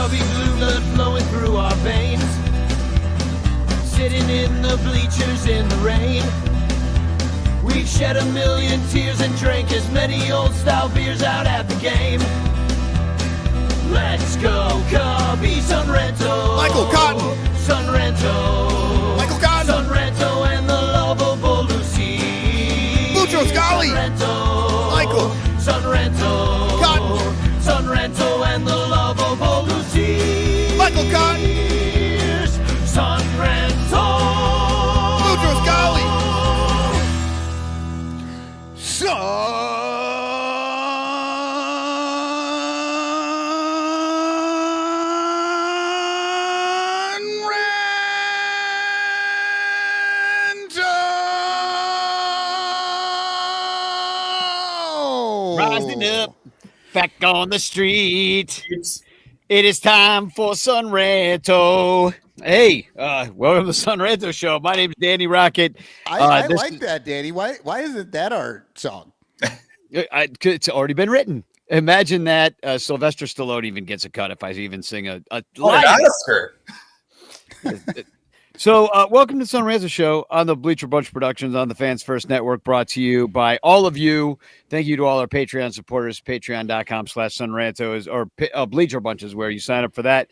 Chubby blue blood flowing through our veins. Sitting in the bleachers in the rain. We've shed a million tears and drank as many old style beers out at the game. Let's go, Cubby, Sun Ranto. Michael Cotton. Sun Ranto. Michael Cotton. Sun Ranto and the lovable Lucy. Mucho Scali. Sun Ranto. Michael. Sun Ranto. Cotton. Sun Ranto and the lovable Lucy. Michael Cotton. Sun Ranto. Mucho Scali. Sun Rising up, back on the street. It is time for Sun Ranto. Hey, welcome to the Sun Ranto Show. My name is Danny Rocket. I like that, Danny. Why isn't that our song? It's already been written. Imagine that Sylvester Stallone even gets a cut if I even sing a line. Oscar. So welcome to the Sun Ranto Show on the Bleacher Bunch Productions on the Fans First Network, brought to you by all of you. Thank you to all our Patreon supporters. Patreon.com/sunranto or Bleacher Bunch is where you sign up for that.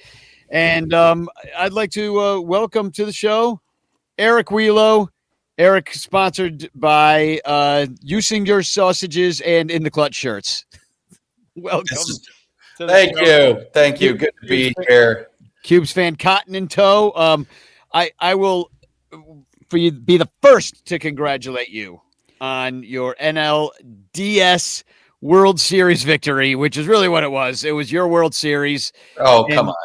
And I'd like to welcome to the show Eric Wheelo. Eric, sponsored by Using Your Sausages and In the Clutch shirts. Welcome. Thank you. Good to be here. Cubes fan Cotton in tow. I will be the first to congratulate you on your NLDS World Series victory, which is really what it was. It was your World Series. Oh, come on.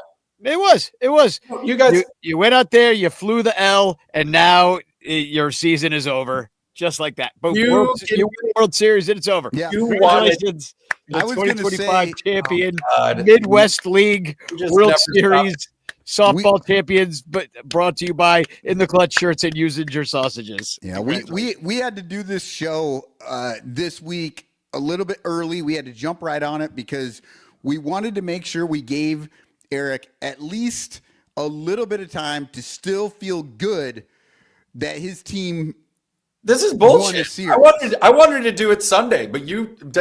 It was. You guys, you went out there, you flew the L, and now your season is over. Just like that. But you win the World Series and it's over. Yeah. Congratulations. I was 2025 champion, God. Midwest League World never Series. Softball champions, but brought to you by In the Clutch shirts and Using Your Sausages. Yeah, we had to do this show this week a little bit early. We had to jump right on it because we wanted to make sure we gave Eric at least a little bit of time to still feel good that his team. This is bullshit. I wanted to do it Sunday, but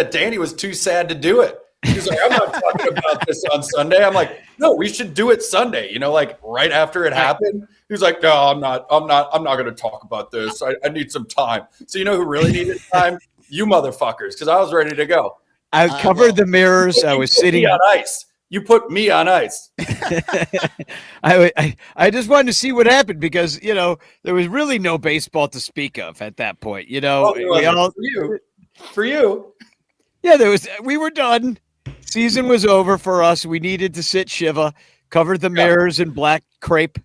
Danny was too sad to do it. He's like, I'm not talking about this on Sunday. I'm like, no, we should do it Sunday. Like right after it happened. He was like, no, I'm not going to talk about this. I need some time. So you know who really needed time? You motherfuckers, because I was ready to go. I covered the mirrors. I was sitting on ice. You put me on ice. I just wanted to see what happened because there was really no baseball to speak of at that point. For you. Yeah, we were done. Season was over for us. We needed to sit Shiva, covered the mirrors in black crepe.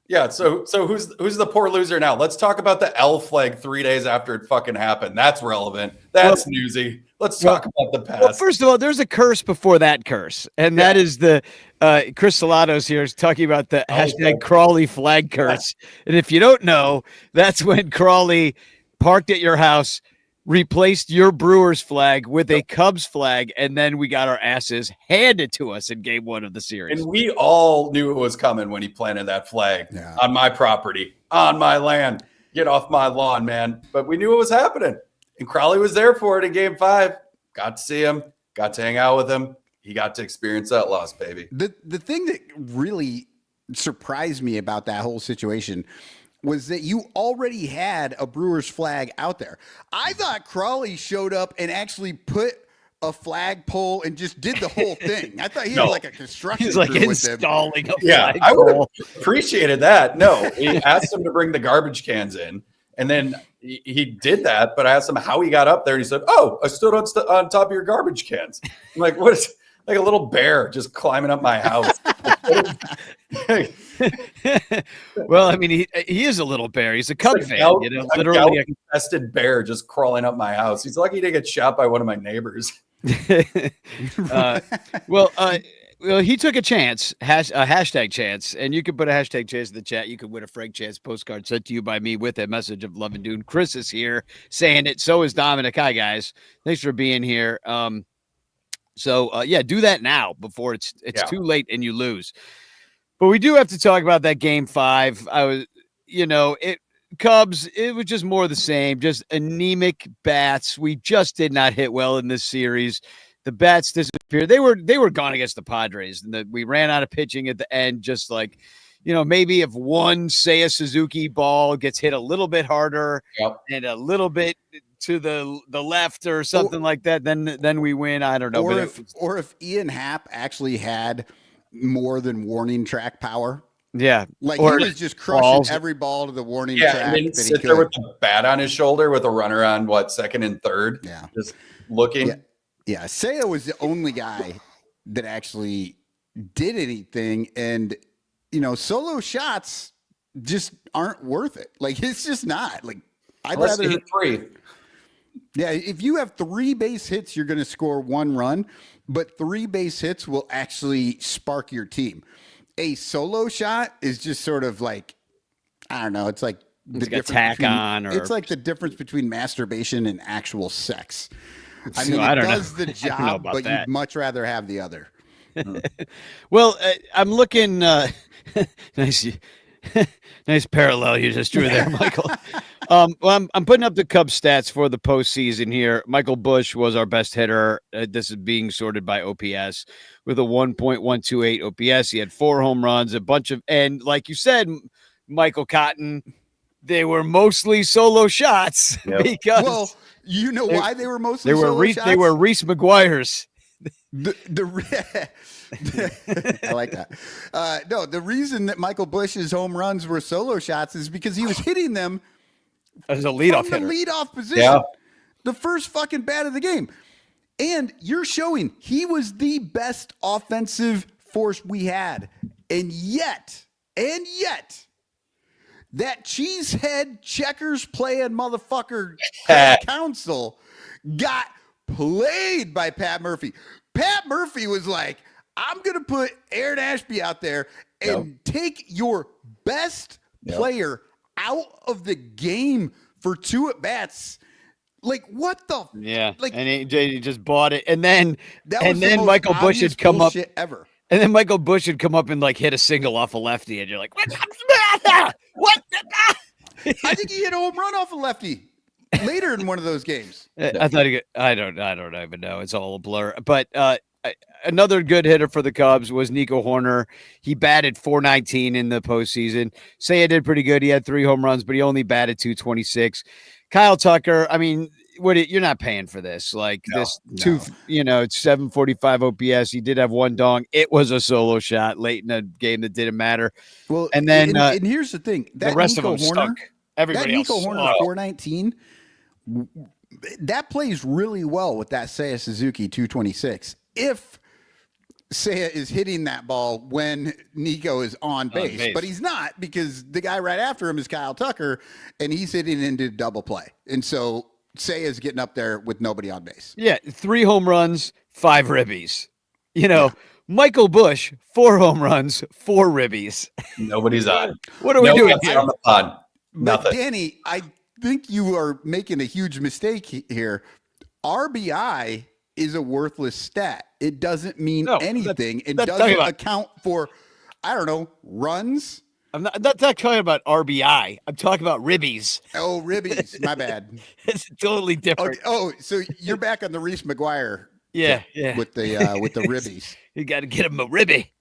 Yeah, so who's the poor loser now? Let's talk about the L flag 3 days after it fucking happened. That's relevant. That's newsy. Let's talk about the past. Well, first of all, there's a curse before that curse, and that is the Chris Salados here is talking about the hashtag Crawley flag curse. And if you don't know, that's when Crawley parked at your house, replaced your Brewers flag with a Cubs flag, and then we got our asses handed to us in game one of the series. And we all knew it was coming when he planted that flag on my property, on my land. Get off my lawn, man. But we knew it was happening. And Crowley was there for it in game 5. Got to see him, got to hang out with him. He got to experience that loss, baby. The thing that really surprised me about that whole situation was that you already had a Brewers flag out there. I thought Crawley showed up and actually put a flagpole and just did the whole thing. I thought he had like a construction He's like crew with him. installing a flagpole. I would have appreciated that. No, he asked him to bring the garbage cans in, and then he did that, but I asked him how he got up there, and he said, "Oh, I stood on top of your garbage cans." I'm like, what is like a little bear just climbing up my house? Well, I mean, he is a little bear. He's a Cub fan, literally a infested bear just crawling up my house. He's lucky to get shot by one of my neighbors. Well, he took a chance, a hashtag chance, and you could put a hashtag chance in the chat. You could win a Frank Chance postcard sent to you by me with a message of love and Dune. Chris is here saying it. So is Dominic. Hi, guys. Thanks for being here. So yeah, do that now before it's too late and you lose. But we do have to talk about that game 5. Cubs, it was just more of the same, just anemic bats. We just did not hit well in this series. The bats disappeared. They were gone against the Padres, and we ran out of pitching at the end. Just like, maybe if one Seiya Suzuki ball gets hit a little bit harder and a little bit to the left or something like that, then we win. I don't know. Or if Ian Happ actually had more than warning track power. Yeah, like he was just crushing every ball to the warning track. And then sit there with a bat on his shoulder with a runner on second and third. Yeah, just looking. Yeah. Seiya was the only guy that actually did anything, and solo shots just aren't worth it. Like it's just not. Like I'd rather hit 3. Yeah, if you have 3 base hits, you're going to score 1 run, but 3 base hits will actually spark your team. A solo shot is just sort of like, I don't know. It's like a tack on, or it's like the difference between masturbation and actual sex. I mean, it does the job, but you'd much rather have the other. Well, I'm looking nice. Nice parallel you just drew there, Michael. Well, I'm putting up the Cubs stats for the postseason here. Michael Busch was our best hitter. This is being sorted by OPS with a 1.128 OPS. He had 4 home runs, and like you said, Michael Cotton, they were mostly solo shots because why they were mostly solo shots? They were Reese McGuire's. I like that. No, the reason that Michael Busch's home runs were solo shots is because he was hitting them as a leadoff from hitter. The leadoff position. The first fucking bat of the game. And you're showing he was the best offensive force we had. And yet, that cheesehead checkers playing motherfucker council got played by Pat Murphy. Pat Murphy was like, I'm going to put Aaron Ashby out there and take your best player out of the game for 2 at-bats. Like, what the? Yeah. Like, and he just bought it. And then Michael Busch had come up. Ever. And then Michael Busch had come up and hit a single off a lefty. And you're like, what? I think he hit a home run off a lefty later in one of those games. I thought I don't even know. It's all a blur. But another good hitter for the Cubs was Nico Horner. He batted .419 in the postseason. Seiya did pretty good. He had 3 home runs, but he only batted .226. Kyle Tucker, I mean, you're not paying for this. It's 745 OPS. He did have 1 dong. It was a solo shot late in a game that didn't matter. Well, and then and here's the thing: the rest Nico of them Horner, stunk. Everybody else. Nico Horner 419. That plays really well with that Seiya Suzuki 226. If Seiya is hitting that ball when Nico is on base, but he's not, because the guy right after him is Kyle Tucker, and he's hitting into double play. And so Seiya is getting up there with nobody on base. Yeah, 3 home runs, 5 ribbies. Michael Busch, 4 home runs, 4 ribbies. Nobody's on. What are we doing here? On the pod. But Danny, I think you are making a huge mistake here. RBI is a worthless stat. It doesn't mean anything. It doesn't account for, I don't know, runs. I'm not talking about RBI. I'm talking about ribbies. Oh, ribbies. My bad. It's totally different. Oh, so you're back on the Reese McGuire. Yeah. With the ribbies. You got to get him a ribby.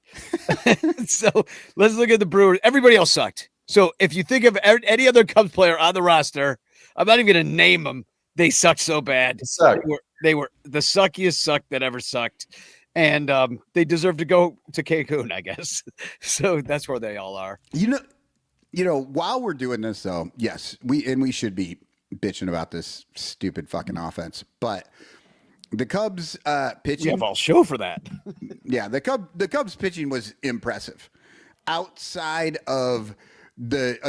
So let's look at the Brewers. Everybody else sucked. So if you think of any other Cubs player on the roster, I'm not even going to name them. They sucked so bad. They were the suckiest suck that ever sucked. And they deserve to go to Cancun, I guess. So that's where they all are. While we're doing this, though, yes, we should be bitching about this stupid fucking offense. But the Cubs pitching, we have all show for that. Yeah, the Cubs pitching was impressive. Outside of the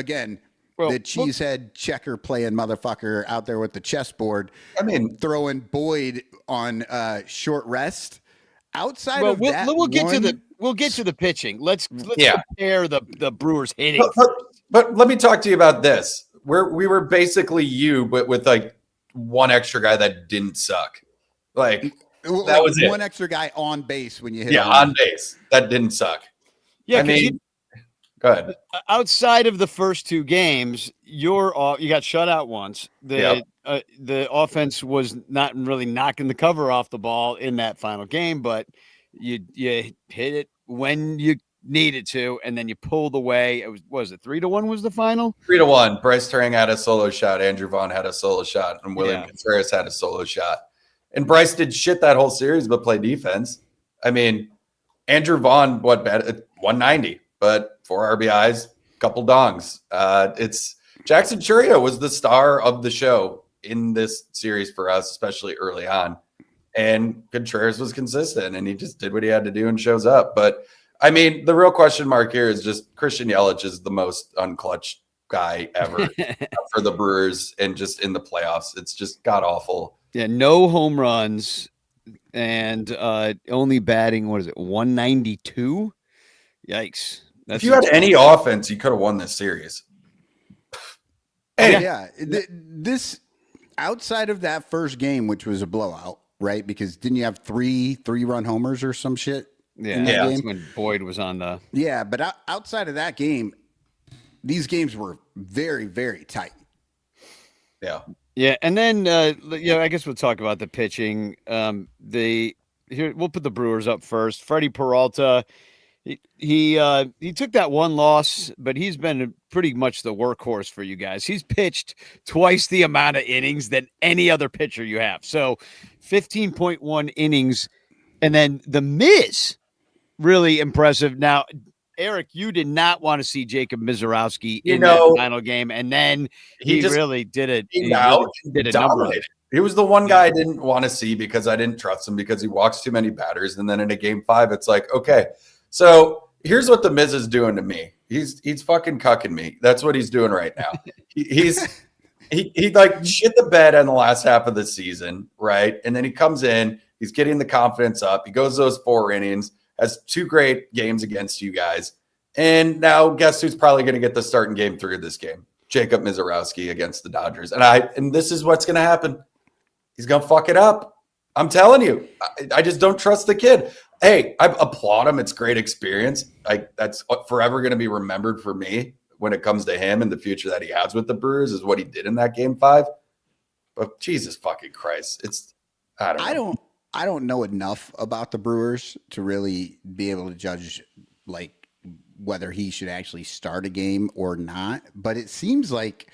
cheesehead checker playing motherfucker out there with the chessboard. I mean, throwing Boyd on short rest. Outside of that, we'll get to the pitching. Let's compare the Brewers hitting. But let me talk to you about this. We were basically you, but with 1 extra guy that didn't suck. That was one extra guy on base when you hit. Yeah, on base. That didn't suck. Yeah, I mean, go ahead. Outside of the first two games, you got shut out once. The offense was not really knocking the cover off the ball in that final game, but you hit it when you needed to, and then you pulled away. Was it 3-1 was the final? 3-1. Bryce Turang had a solo shot. Andrew Vaughn had a solo shot, and William Contreras had a solo shot. And Bryce did shit that whole series, but play defense. I mean, Andrew Vaughn, 190, but 4 RBIs, couple dongs. It's Jackson Churio was the star of the show in this series for us, especially early on. And Contreras was consistent, and he just did what he had to do and shows up. But I mean, the real question mark here is just Christian Yelich is the most unclutched guy ever for the Brewers, and just in the playoffs, it's just god awful. Yeah, no home runs and only batting, 192? Yikes. If you had any offense, you could have won this series. This outside of that first game, which was a blowout, right? Because didn't you have three-run homers or some shit? Yeah, that's when Boyd was on the. Yeah, but outside of that game, these games were very, very tight. Yeah. Yeah, and then I guess we'll talk about the pitching. We'll put the Brewers up first. Freddie Peralta, he took that one loss, but he's been pretty much the workhorse for you guys. He's pitched twice the amount of innings than any other pitcher you have. So 15.1 innings, and then the Miz, really impressive. Now, Eric, you did not want to see Jacob Mizorowski in that final game, and then he really did it. He did a number. He was the one guy I didn't want to see because I didn't trust him because he walks too many batters. And then in a game 5, it's like, okay, so here's what the Miz is doing to me. He's fucking cucking me. That's what he's doing right now. He like shit the bed in the last half of the season, right? And then he comes in, he's getting the confidence up. He goes those 4 innings. Has 2 great games against you guys. And now guess who's probably going to get the start in game 3 of this game? Jacob Mizorowski against the Dodgers. And this is what's going to happen. He's going to fuck it up. I'm telling you. I just don't trust the kid. Hey, I applaud him. It's great experience. That's forever going to be remembered for me when it comes to him and the future that he has with the Brewers is what he did in that game 5. But Jesus fucking Christ. I don't know enough about the Brewers to really be able to judge like whether he should actually start a game or not. But it seems like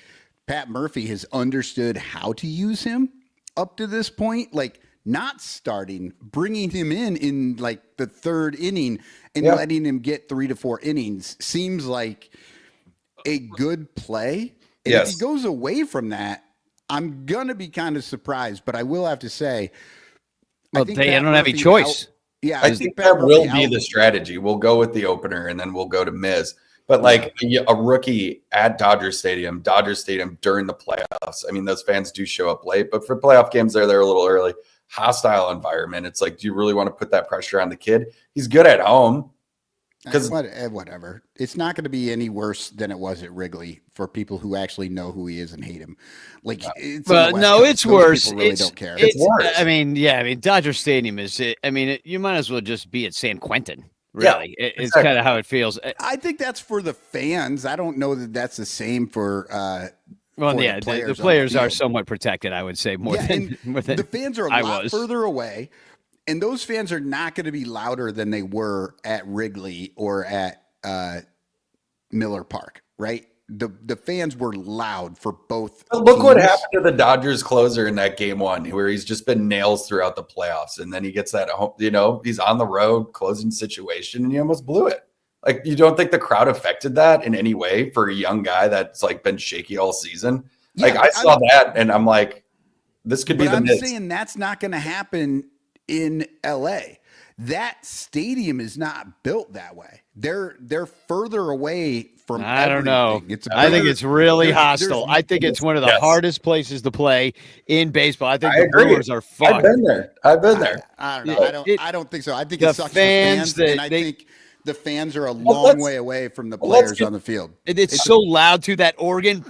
Pat Murphy has understood how to use him up to this point, like not starting, bringing him in like the 3rd inning and letting him get 3 to 4 innings seems like a good play. And if he goes away from that, I'm going to be kind of surprised, but I will have to say, well, they don't have any choice. I think that will be the strategy. We'll go with the opener, and then we'll go to Miz. But like a rookie at Dodger Stadium during the playoffs. I mean, those fans do show up late, but for playoff games, they're there a little early. Hostile environment. It's like, do you really want to put that pressure on the kid? He's good at home. Because whatever, it's not going to be any worse than it was at Wrigley for people who actually know who he is and hate him. Like, it's worse. Really don't care. It's worse. I mean, Dodger Stadium is. You might as well just be at San Quentin. Really, it's kind of how it feels. I think that's for the fans. I don't know that that's the same for. The players are somewhat protected. I would say more than the fans are a lot further away. And those fans are not going to be louder than they were at Wrigley or at Miller Park, right? The fans were loud for both. But look what happened to the Dodgers closer in that game 1, where he's just been nails throughout the playoffs. And then he gets that, he's on the road closing situation and he almost blew it. Like, you don't think the crowd affected that in any way for a young guy that's like been shaky all season? Yeah, like I saw that and I'm like, this could be the Miz. I'm saying that's not going to happen in LA. That stadium is not built that way. They're further away from I don't know. I think it's really hostile. I think it's one of the hardest places to play in baseball. I think the Brewers are fucked. I've been there. I don't know. I don't think so. I think it sucks for fans, and I think the fans are a long way away from the players on the field. It's so loud to that organ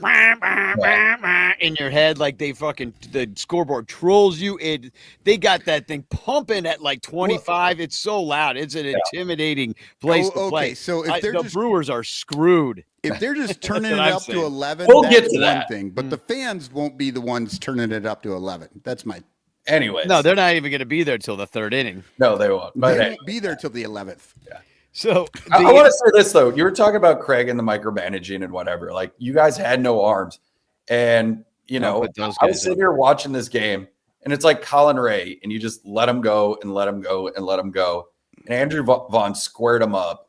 in your head, like the scoreboard trolls you. They got that thing pumping at like 25. It's so loud. It's an intimidating place to play. So if the Brewers are screwed. If they're just turning it up to 11, we'll that's get to one that thing. But the fans won't be the ones turning it up to 11. That's my. Anyways, no, they're not even going to be there till the third inning. No, they won't. But they won't be there till the 11th. Yeah. So I want to say this though. You were talking about Craig and the micromanaging and whatever. Like you guys had no arms, and I was sitting here watching this game, and it's like Colin Ray, and you just let him go and let him go and let him go. And Andrew Vaughn squared him up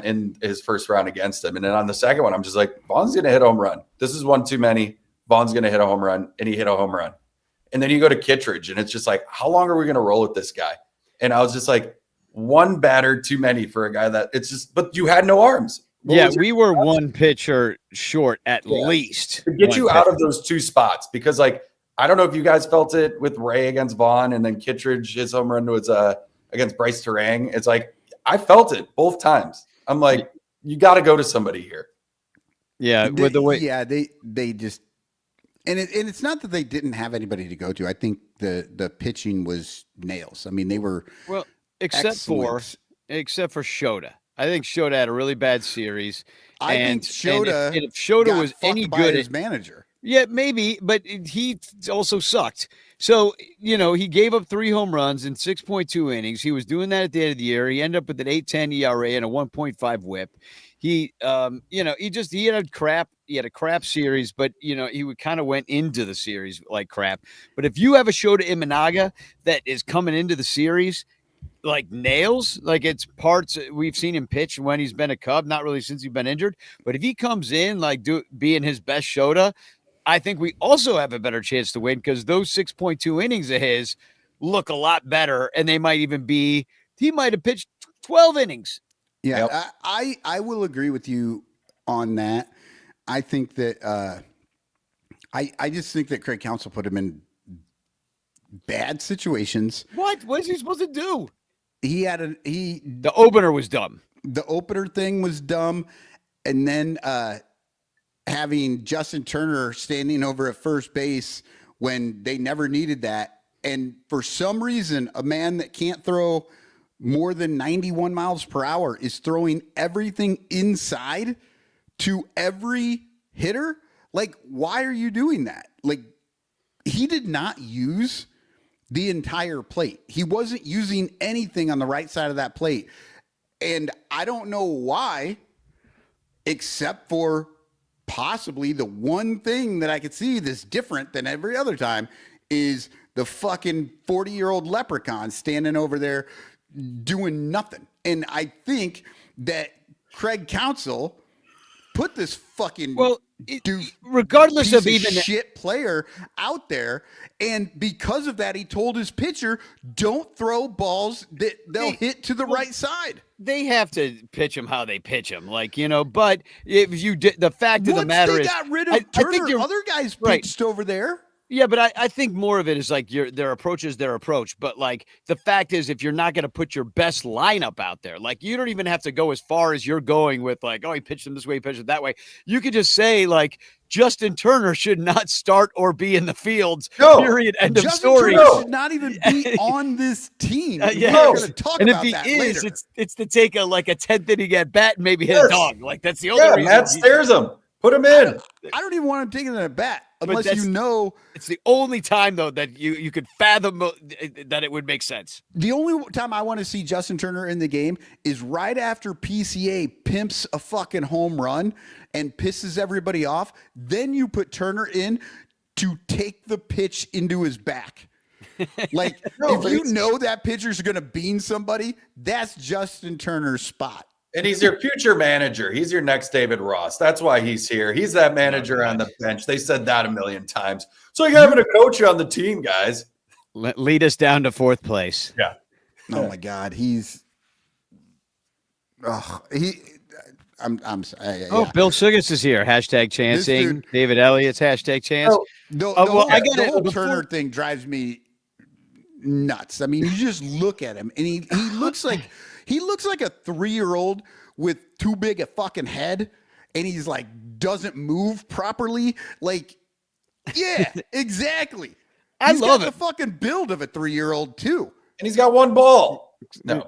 in his first round against him, and then on the second one, I'm just like, Vaughn's going to hit a home run. This is one too many. Vaughn's going to hit a home run, and he hit a home run. And then you go to Kittredge, and it's just like, how long are we going to roll with this guy? And I was just like, one batter too many for a guy that it's just, but you had no arms. We were one pitcher short at least to get you out of those two spots, because like, I don't know if you guys felt it with Ray against Vaughn, and then Kittredge, his home run was against Bryce Terang. It's like, I felt it both times. I'm like, you got to go to somebody here. Yeah. With the way, they just, and it's not that they didn't have anybody to go to. I think the pitching was nails. I mean, they were except for Shota. I think Shota had a really bad series. I think Shota, if Shota was any good as manager. Yeah, maybe, but he also sucked. So, he gave up 3 home runs in 6.2 innings. He was doing that at the end of the year. He ended up with an 8.10 ERA and a 1.5 WHIP. He had a crap series, but he kind of went into the series like crap. But if you have a Shota Imanaga that is coming into the series like nails, like it's parts we've seen him pitch when he's been a Cub, not really since he's been injured. But if he comes in like being his best Shota, I think we also have a better chance to win, because those 6.2 innings of his look a lot better, and they might even be. He might have pitched 12 innings. Yeah, yep. I will agree with you on that. I think that I just think that Craig Counsell put him in bad situations. What is he supposed to do? The opener was dumb. The opener thing was dumb, and then having Justin Turner standing over at first base when they never needed that, and for some reason, a man that can't throw more than 91 miles per hour is throwing everything inside to every hitter. Like, why are you doing that? Like, he did not use the entire plate. He wasn't using anything on the right side of that plate. And I don't know why, except for possibly the one thing that I could see that's different than every other time is the fucking 40-year-old leprechaun standing over there doing nothing. And I think that Craig Counsell put this fucking regardless of even shit player out there, and because of that, he told his pitcher, "Don't throw balls that they'll hit to the right side." They have to pitch him how they pitch him, But if you did, the fact of the matter is, got rid of Turner, other guys pitched over there. Yeah, but I think more of it is like their approach is their approach. But like the fact is, if you're not going to put your best lineup out there, like you don't even have to go as far as you're going with like, oh, he pitched him this way, he pitched it that way. You could just say like Justin Turner should not start or be in the fields. No, period. End of story. Turner should not even be on this team. We're going to talk about that later. It's to take a 10th inning at bat and maybe hit a dog. Like that's the only reason. Matt stares him. Put him in. I don't even want him taking it at bat unless it's the only time though that you could fathom that it would make sense. The only time I want to see Justin Turner in the game is right after PCA pimps a fucking home run and pisses everybody off. Then you put Turner in to take the pitch into his back. Like if you know that pitcher's going to bean somebody, that's Justin Turner's spot. And he's your future manager. He's your next David Ross. That's why he's here. He's that manager on the bench. They said that a million times. So you're having a coach on the team, guys. Lead us down to 4th place. Yeah. Oh my God. I'm sorry. Yeah. Oh, Bill Sugas is here. Hashtag chancing. David Elliott's hashtag chance. The whole Turner thing drives me nuts. I mean, you just look at him and he looks like He looks like a 3-year-old with too big a fucking head, and he's like doesn't move properly. Like, yeah, exactly. I love got the fucking build of a 3-year-old too, and he's got one ball. No,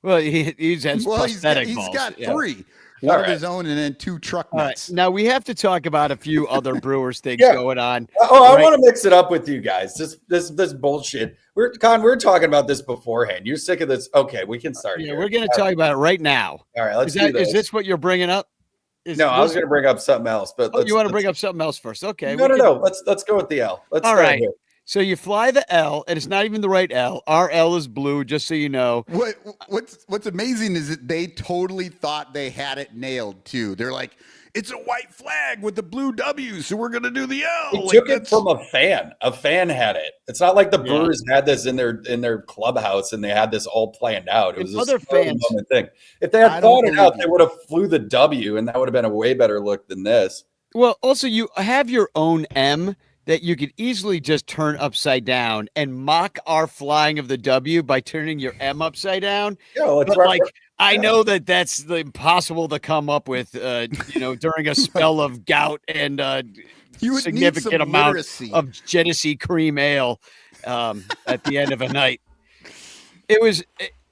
well, he's has prosthetic he's balls. got Yeah. 3. One of his own and then 2 truck nuts. Now we have to talk about a few other Brewers things going on. I want to mix it up with you guys. This bullshit. We're talking about this beforehand. You're sick of this. Okay, we can start. Yeah, we're going to talk about it right now. All right, let's do this. Is this what you're bringing up? No, I was going to bring up something else, but you want to bring up something else first? Okay. No. Let's go with the L. All right. Here. So you fly the L, and it's not even the right L. Our L is blue, just so you know. What's amazing is that they totally thought they had it nailed too. They're like, it's a white flag with the blue W, so we're gonna do the L. They took it from a fan. A fan had it. It's not like the Brewers had this in their clubhouse and they had this all planned out. It was other fans thing. If they had thought it out, they would have flew the W, and that would have been a way better look than this. Well, also you have your own M that you could easily just turn upside down and mock our flying of the W by turning your M upside down. Yeah, well, I know that's impossible to come up with, during a spell of gout and significant amount of Genesee cream ale at the end of a night. It was,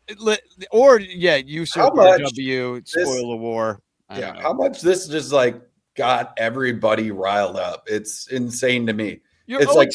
usurp your W, spoil the war. Yeah, how much this just like got everybody riled up. It's insane to me. It's like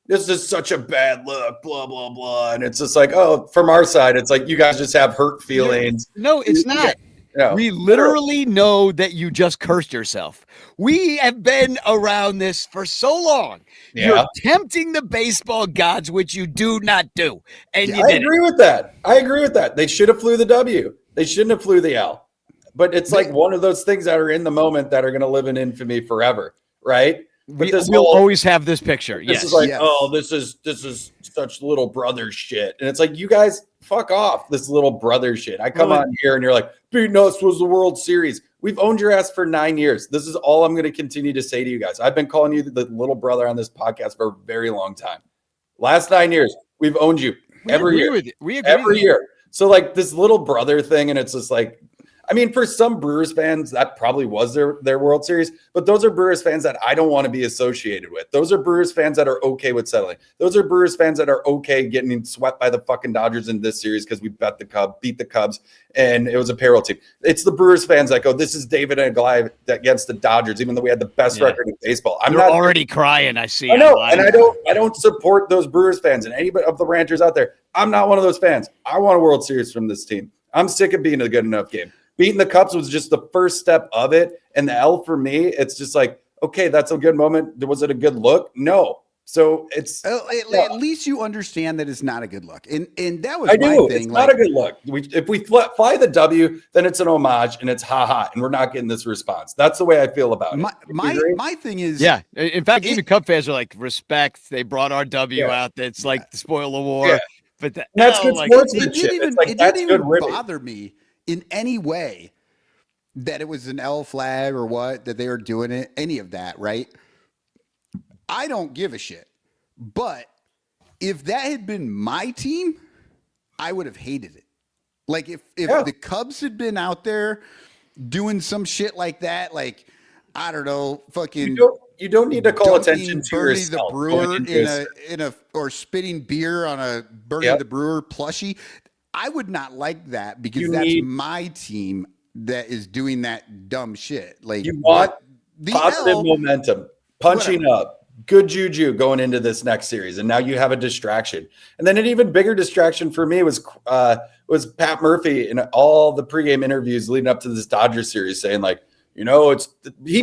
this is such a bad look, blah blah blah, and it's just like, oh, from our side, it's like you guys just have hurt feelings. No, it's not. No, we literally know that you just cursed yourself. We have been around this for so long. Yeah. You're tempting the baseball gods, which you do not do, and I agree with that. They should have flew the W. They shouldn't have flew the L. But it's like one of those things that are in the moment that are going to live in infamy forever, right? But we'll always have this picture. This is like, this is such little brother shit, and it's like, you guys fuck off this little brother shit. I come on here and you're like, beating us was the World Series. We've owned your ass for 9 years. This is all I'm going to continue to say to you guys. I've been calling you the little brother on this podcast for a very long time. Last 9 years, we've owned you every year. We agree every year. So like this little brother thing, and it's just like, I mean, for some Brewers fans, that probably was their World Series, but those are Brewers fans that I don't want to be associated with. Those are Brewers fans that are okay with settling. Those are Brewers fans that are okay getting swept by the fucking Dodgers in this series because we beat the Cubs, and it was a payroll team. It's the Brewers fans that go, this is David and Goliath against the Dodgers, even though we had the best record in baseball. I'm not already crying. I see. I know, and I don't support those Brewers fans and anybody of the ranters out there. I'm not one of those fans. I want a World Series from this team. I'm sick of being a good enough game. Beating the Cubs was just the first step of it. And the L for me, it's just like, okay, that's a good moment. Was it a good look? No. So it's at least you understand that it's not a good look. And that was my thing. It's not a good look. If we fly the W, then it's an homage and it's ha, and we're not getting this response. That's the way I feel about it. My thing is, in fact, even Cub fans are like, respect. They brought our W out. That's like the spoil the war. Yeah. But that's good sportsmanship. It didn't even bother me in any way that it was an L flag or what, that they were doing it, any of that, right? I don't give a shit. But if that had been my team, I would have hated it. Like if the Cubs had been out there doing some shit like that, like, I don't know, fucking you don't need to call attention to Bernie yourself. The Brewer or spitting beer on a Bernie the Brewer plushie. I would not like that because that's my team that is doing that dumb shit. Like, you want positive momentum, punching up, good juju going into this next series, and now you have a distraction. And then an even bigger distraction for me was Pat Murphy in all the pregame interviews leading up to this Dodgers series, saying like, he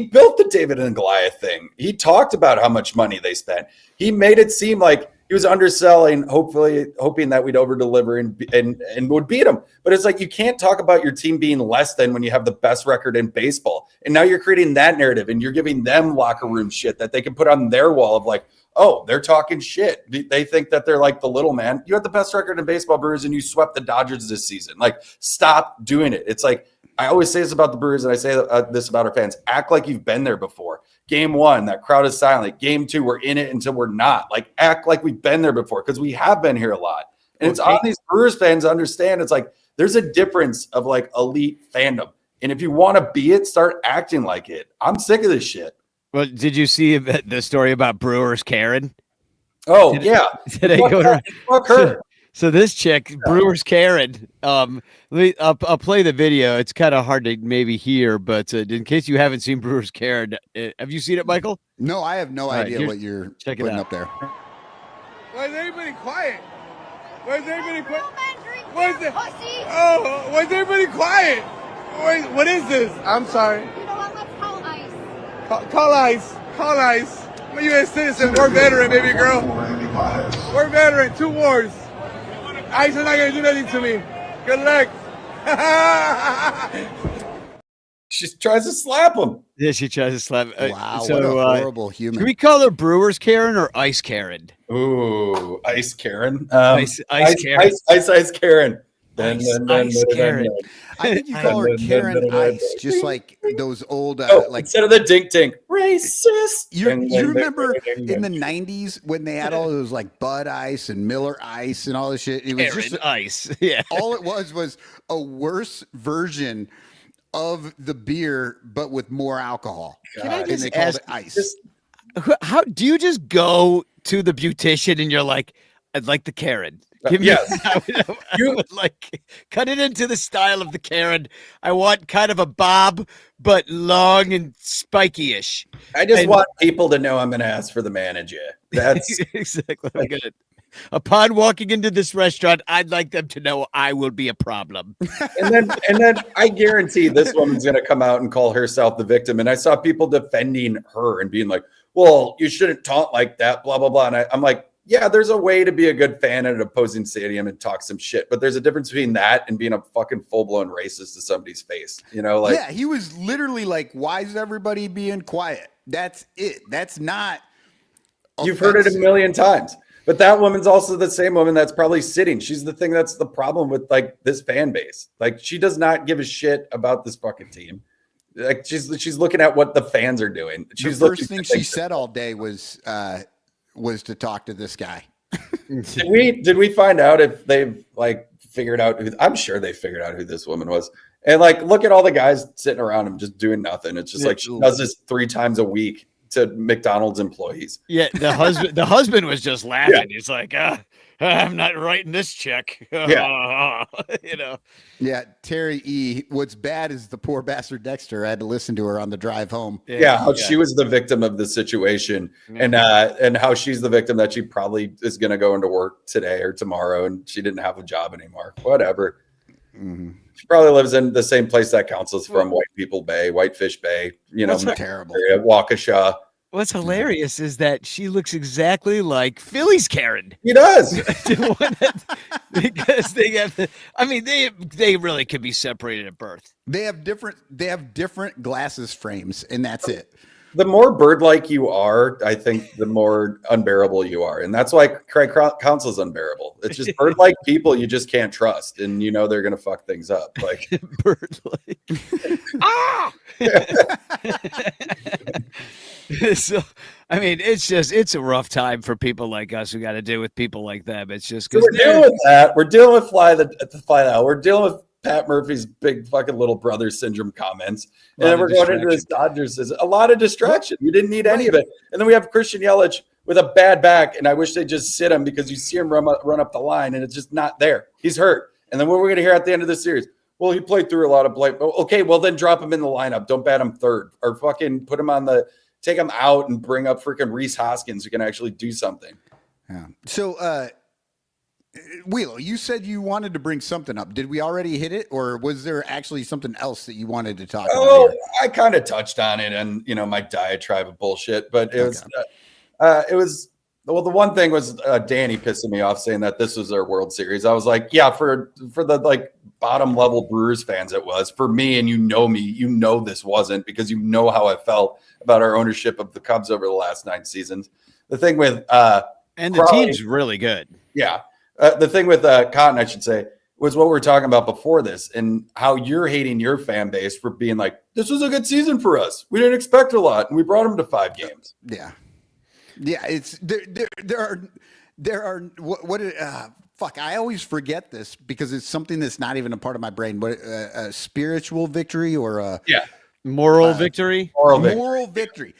built the David and Goliath thing. He talked about how much money they spent. He made it seem like he was underselling, hoping that we'd over-deliver and would beat them. But it's like, you can't talk about your team being less than when you have the best record in baseball. And now you're creating that narrative, and you're giving them locker room shit that they can put on their wall of like, oh, they're talking shit. They think that they're like the little man. You had the best record in baseball, Brewers, and you swept the Dodgers this season. Like, stop doing it. It's like, I always say this about the Brewers, and I say this about our fans. Act like you've been there before. Game 1, that crowd is silent. Game 2, we're in it until we're not. Like, act like we've been there before, because we have been here a lot. And it's on these Brewers fans to understand it's like there's a difference of like elite fandom. And if you want to be it, start acting like it. I'm sick of this shit. Well, did you see the story about Brewers Karen? Oh, yeah. Did I go around? Fuck her. So this chick, Brewers Karen, I'll play the video. It's kind of hard to maybe hear, but in case you haven't seen Brewers Karen, have you seen it, Michael? No, I have no idea what you're putting up there. Why is everybody quiet? Why is everybody quiet? Why is everybody quiet? What is this? I'm sorry. You know what? Let's call ICE. Call ICE. Call ICE. I'm a U.S. citizen. We're veteran, baby girl. We're veteran. 2 wars. ICE is not going to do nothing to me. Good luck. She tries to slap him. Yeah, she tries to slap. Wow, what a horrible human. Can we call her Brewers Karen or Ice Karen? Ooh, Ice Karen. Ice Karen. Ice Karen. Ice Karen. I think you call her Karen Ice, just like those old, like instead of the dink tink, racist. You remember in the 90s when they had all those like Bud Ice and Miller Ice and all this shit? It was Karen just Ice. Yeah. all it was a worse version of the beer, but with more alcohol. Can I and just they called ask, it ice. How do you just go to the beautician and you're like, I'd like the Karen. Give me, Yes. I would like cut it into the style of the Karen. I want kind of a bob, but long and spiky-ish. I just want people to know I'm going to ask for the manager. That's exactly. I'm gonna, upon walking into this restaurant, I'd like them to know I will be a problem. and then I guarantee this woman's going to come out and call herself the victim. And I saw people defending her and being like, well, you shouldn't taunt like that, blah, blah, blah. And I'm like, yeah, there's a way to be a good fan at an opposing stadium and talk some shit, but there's a difference between that and being a fucking full-blown racist to somebody's face. You know, like, yeah, he was literally like, why is everybody being quiet? That's it. That's not. You've heard it a million times. But that woman's also the same woman that's probably sitting. She's the thing that's the problem with like this fan base. Like, she does not give a shit about this fucking team. Like, she's looking at what the fans are doing. She's the first thing she said all day was to talk to this guy. Did we find out if they've like figured out who? I'm sure they figured out who this woman was. And like, look at all the guys sitting around him just doing nothing. It's just like she does this 3 times a week to McDonald's employees. Yeah, the husband was just laughing. Yeah. He's like, I'm not writing this check. Yeah. You know. Yeah, Terry E. What's bad is the poor bastard Dexter. I had to listen to her on the drive home. Yeah, how she was the victim of the situation, and how she's the victim that she probably is going to go into work today or tomorrow, and she didn't have a job anymore. Whatever. Mm-hmm. She probably lives in the same place that council's from, White People Bay, Whitefish Bay. You know, terrible. Waukesha. What's hilarious is that she looks exactly like Philly's Karen. He does. Because they have, they really could be separated at birth. They have different glasses frames, and that's it. The more bird-like you are, I think the more unbearable you are. And that's why Craig Council's unbearable. It's just bird-like people you just can't trust. And you know they're going to fuck things up. Like bird-like. Ah! So, I mean, it's a rough time for people like us who got to deal with people like them. It's just because we're dealing with that. We're dealing with fly out. We're dealing with Pat Murphy's big fucking little brother syndrome comments. And then we're going into this Dodgers. A lot of distraction. We didn't need any of it. And then we have Christian Yelich with a bad back. And I wish they'd just sit him because you see him run up the line and it's just not there. He's hurt. And then what we're going to hear at the end of the series? Well, he played through a lot of blame. Okay, well then drop him in the lineup. Don't bat him third or fucking put him on take him out and bring up freaking Reese Hoskins who can actually do something. Yeah. So, Wheelo, you said you wanted to bring something up. Did we already hit it, or was there actually something else that you wanted to talk about here? I kind of touched on it and, my diatribe of bullshit, but it was, the one thing was Danny pissing me off saying that this was their World Series. I was like, yeah, for the like bottom level Brewers fans, it was. For me, and me, this wasn't, because you know how I felt about our ownership of the Cubs over the last 9 seasons. The thing with and the team's really good. Yeah. The thing with Cotton, I should say, was what we were talking about before this, and how you're hating your fan base for being like, this was a good season for us. We didn't expect a lot, and we brought them to 5 games. Yeah. Yeah, it's there are what fuck, I always forget this because it's something that's not even a part of my brain. But a spiritual victory or a moral victory? Moral victory.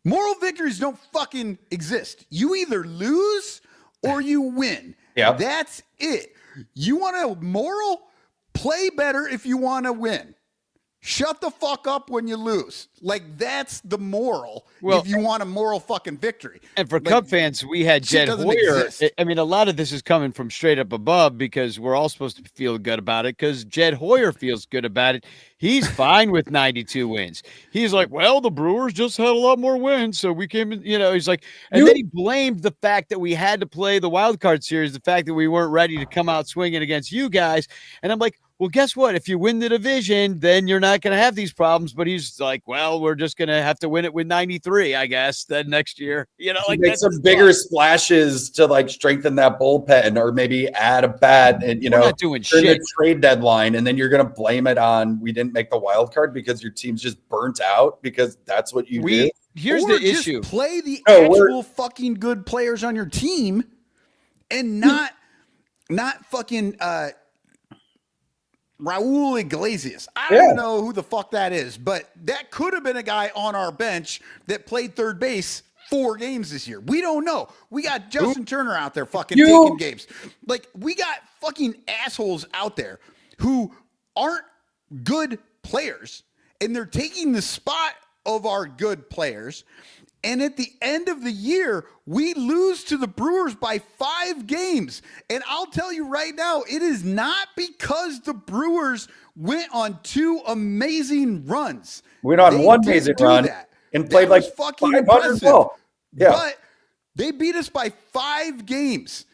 Moral victories don't fucking exist. You either lose or you win. Yeah. That's it. You want a moral? Play better if you want to win. Shut the fuck up when you lose. Like, that's the moral if you want a moral fucking victory. And for Cub fans, we had Jed Hoyer. Exist. I mean, a lot of this is coming from straight up above because we're all supposed to feel good about it because Jed Hoyer feels good about it. He's fine with 92 wins. He's like, well, the Brewers just had a lot more wins, so we came in, he's like, and then he blamed the fact that we had to play the wild card series, the fact that we weren't ready to come out swinging against you guys. And I'm like, well, guess what? If you win the division, then you're not going to have these problems. But he's like, well, we're just going to have to win it with 93, I guess, then next year. Like make some bigger splashes to like strengthen that bullpen, or maybe add a bat and not doing shit. The trade deadline, and then you're going to blame it on we didn't make the wild card because your team's just burnt out because that's what you do. Here's or the issue: play the actual fucking good players on your team, and not fucking. Raul Iglesias. I don't know who the fuck that is, but that could have been a guy on our bench that played third base 4 games this year. We don't know. We got Justin Turner out there fucking taking games. Like, we got fucking assholes out there who aren't good players, and they're taking the spot of our good players. And at the end of the year, we lose to the Brewers by 5 games. And I'll tell you right now, it is not because the Brewers went on 2 amazing runs. Went on 1 amazing run and played like fucking 500 well. Yeah. But they beat us by 5 games.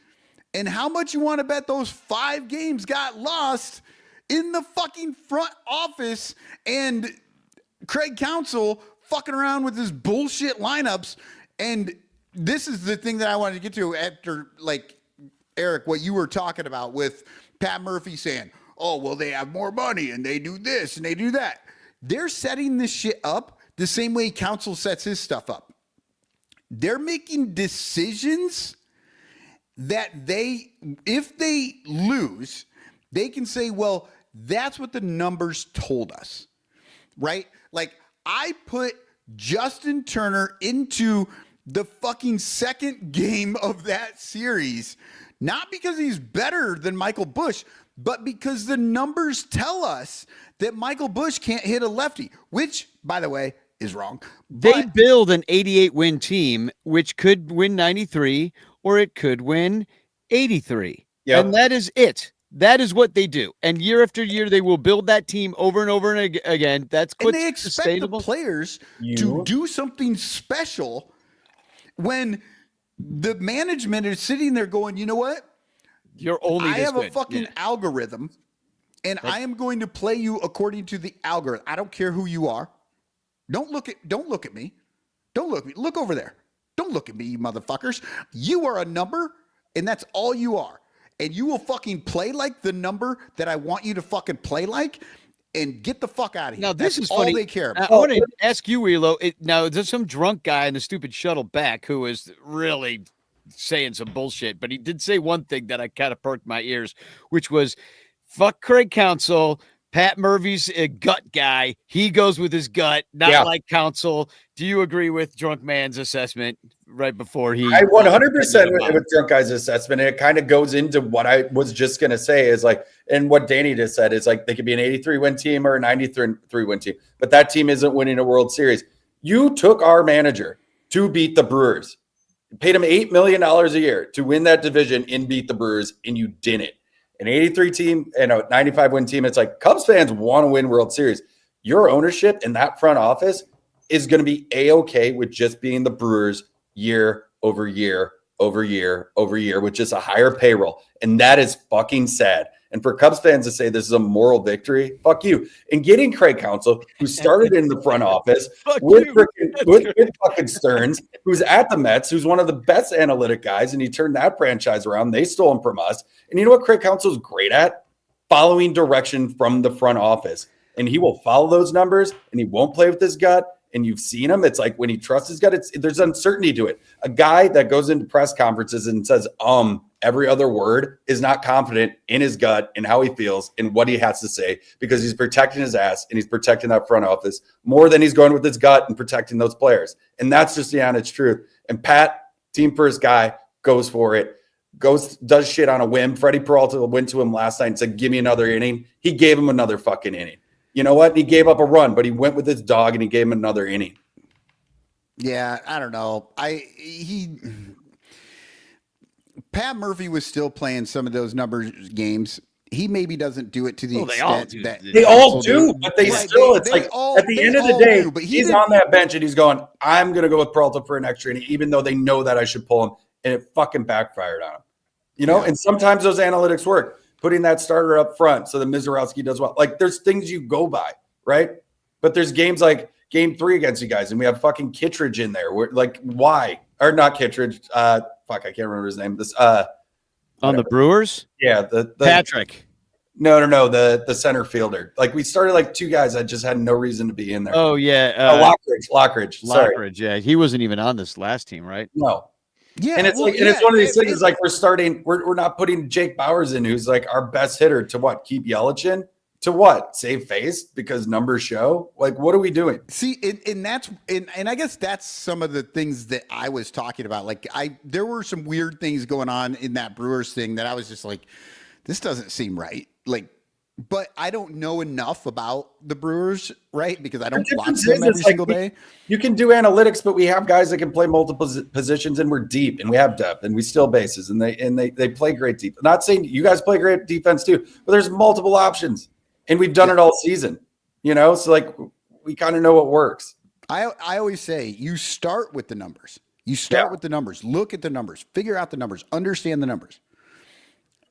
And how much you want to bet those 5 games got lost in the fucking front office and Craig Counsell fucking around with his bullshit lineups. And this is the thing that I wanted to get to after, like, Eric, what you were talking about with Pat Murphy saying, oh, well, they have more money and they do this and they do that. They're setting this shit up the same way Counsell sets his stuff up. They're making decisions that if they lose, they can say, well, that's what the numbers told us, right? Like, I put Justin Turner into the fucking second game of that series, not because he's better than Michael Busch, but because the numbers tell us that Michael Busch can't hit a lefty, which, by the way, is wrong. They build an 88-win team, which could win 93 or it could win 83. Yep. And that is it. That is what they do. And year after year, they will build that team over and over and again. That's and they expect the players to do something special when the management is sitting there going, you know what? You're only I have a fucking algorithm, and I am going to play you according to the algorithm. I don't care who you are. Don't look at me. Don't look at me. Look over there. Don't look at me, you motherfuckers. You are a number, and that's all you are. And you will fucking play like the number that I want you to fucking play like, and get the fuck out of here. Now, this is all funny. They care about. I want to ask you, Elo. Now, there's some drunk guy in the stupid shuttle back who is really saying some bullshit, but he did say one thing that I kind of perked my ears, which was, fuck Craig Counsell. Pat Murphy's a gut guy. He goes with his gut, not like Counsell. Do you agree with Drunk Man's assessment right before he? I 100% with Drunk Guy's assessment. And it kind of goes into what I was just going to say is like, and what Danny just said is like, they could be an 83-win team or a 93-win team, but that team isn't winning a World Series. You took our manager to beat the Brewers, paid him $8 million a year to win that division and beat the Brewers, and you didn't. An 83 team and a 95-win team, it's like Cubs fans want to win World Series. Your ownership in that front office is going to be A-okay with just being the Brewers year over year over year over year with just a higher payroll. And that is fucking sad. And for Cubs fans to say this is a moral victory, fuck you. And getting Craig Counsell, who started in the front office with fucking Stearns, who's at the Mets, who's one of the best analytic guys, and he turned that franchise around. They stole him from us. And you know what Craig Counsell's great at? Following direction from the front office. And he will follow those numbers, and he won't play with his gut, and you've seen him, it's like when he trusts his gut, there's uncertainty to it. A guy that goes into press conferences and says, every other word is not confident in his gut and how he feels and what he has to say because he's protecting his ass and he's protecting that front office more than he's going with his gut and protecting those players. And that's just the honest truth. And Pat, team first guy, goes for it, does shit on a whim. Freddie Peralta went to him last night and said, give me another inning. He gave him another fucking inning. You know what? He gave up a run, but he went with his dog and he gave him another inning. Yeah, I don't know. Pat Murphy was still playing some of those numbers games. He maybe doesn't do it to the extent that they all do, but they still. It's like at the end of the day, but he's on that bench and he's going, I'm going to go with Peralta for an extra inning, even though they know that I should pull him, and it fucking backfired on him. You know, and sometimes those analytics work. Putting that starter up front so that Mizorowski does well. Like there's things you go by, right? But there's games like game 3 against you guys, and we have fucking Kittredge in there. We're like, why? Or not Kittredge. I can't remember his name. This on the Brewers? Yeah, the Patrick. No, the center fielder. Like we started like 2 guys that just had no reason to be in there. Oh yeah, Lockridge. Sorry. Lockridge. Yeah, he wasn't even on this last team, right? No. Yeah, and it's it's one of these things. It's like we're not putting Jake Bowers in, who's like our best hitter, to what? Keep Yelich in? To what? Save face because numbers show? Like, what are we doing? See, and I guess that's some of the things that I was talking about. Like there were some weird things going on in that Brewers thing that I was just like, this doesn't seem right. Like, but I don't know enough about the Brewers, right? Because I don't watch them every single day. You can do analytics, but we have guys that can play multiple positions, and we're deep, and we have depth, and we steal bases, and they play great deep. I'm not saying you guys play great defense too, but there's multiple options, and we've done it all season. You know, so like we kind of know what works. I always say you start with the numbers. You start with the numbers. Look at the numbers. Figure out the numbers. Understand the numbers.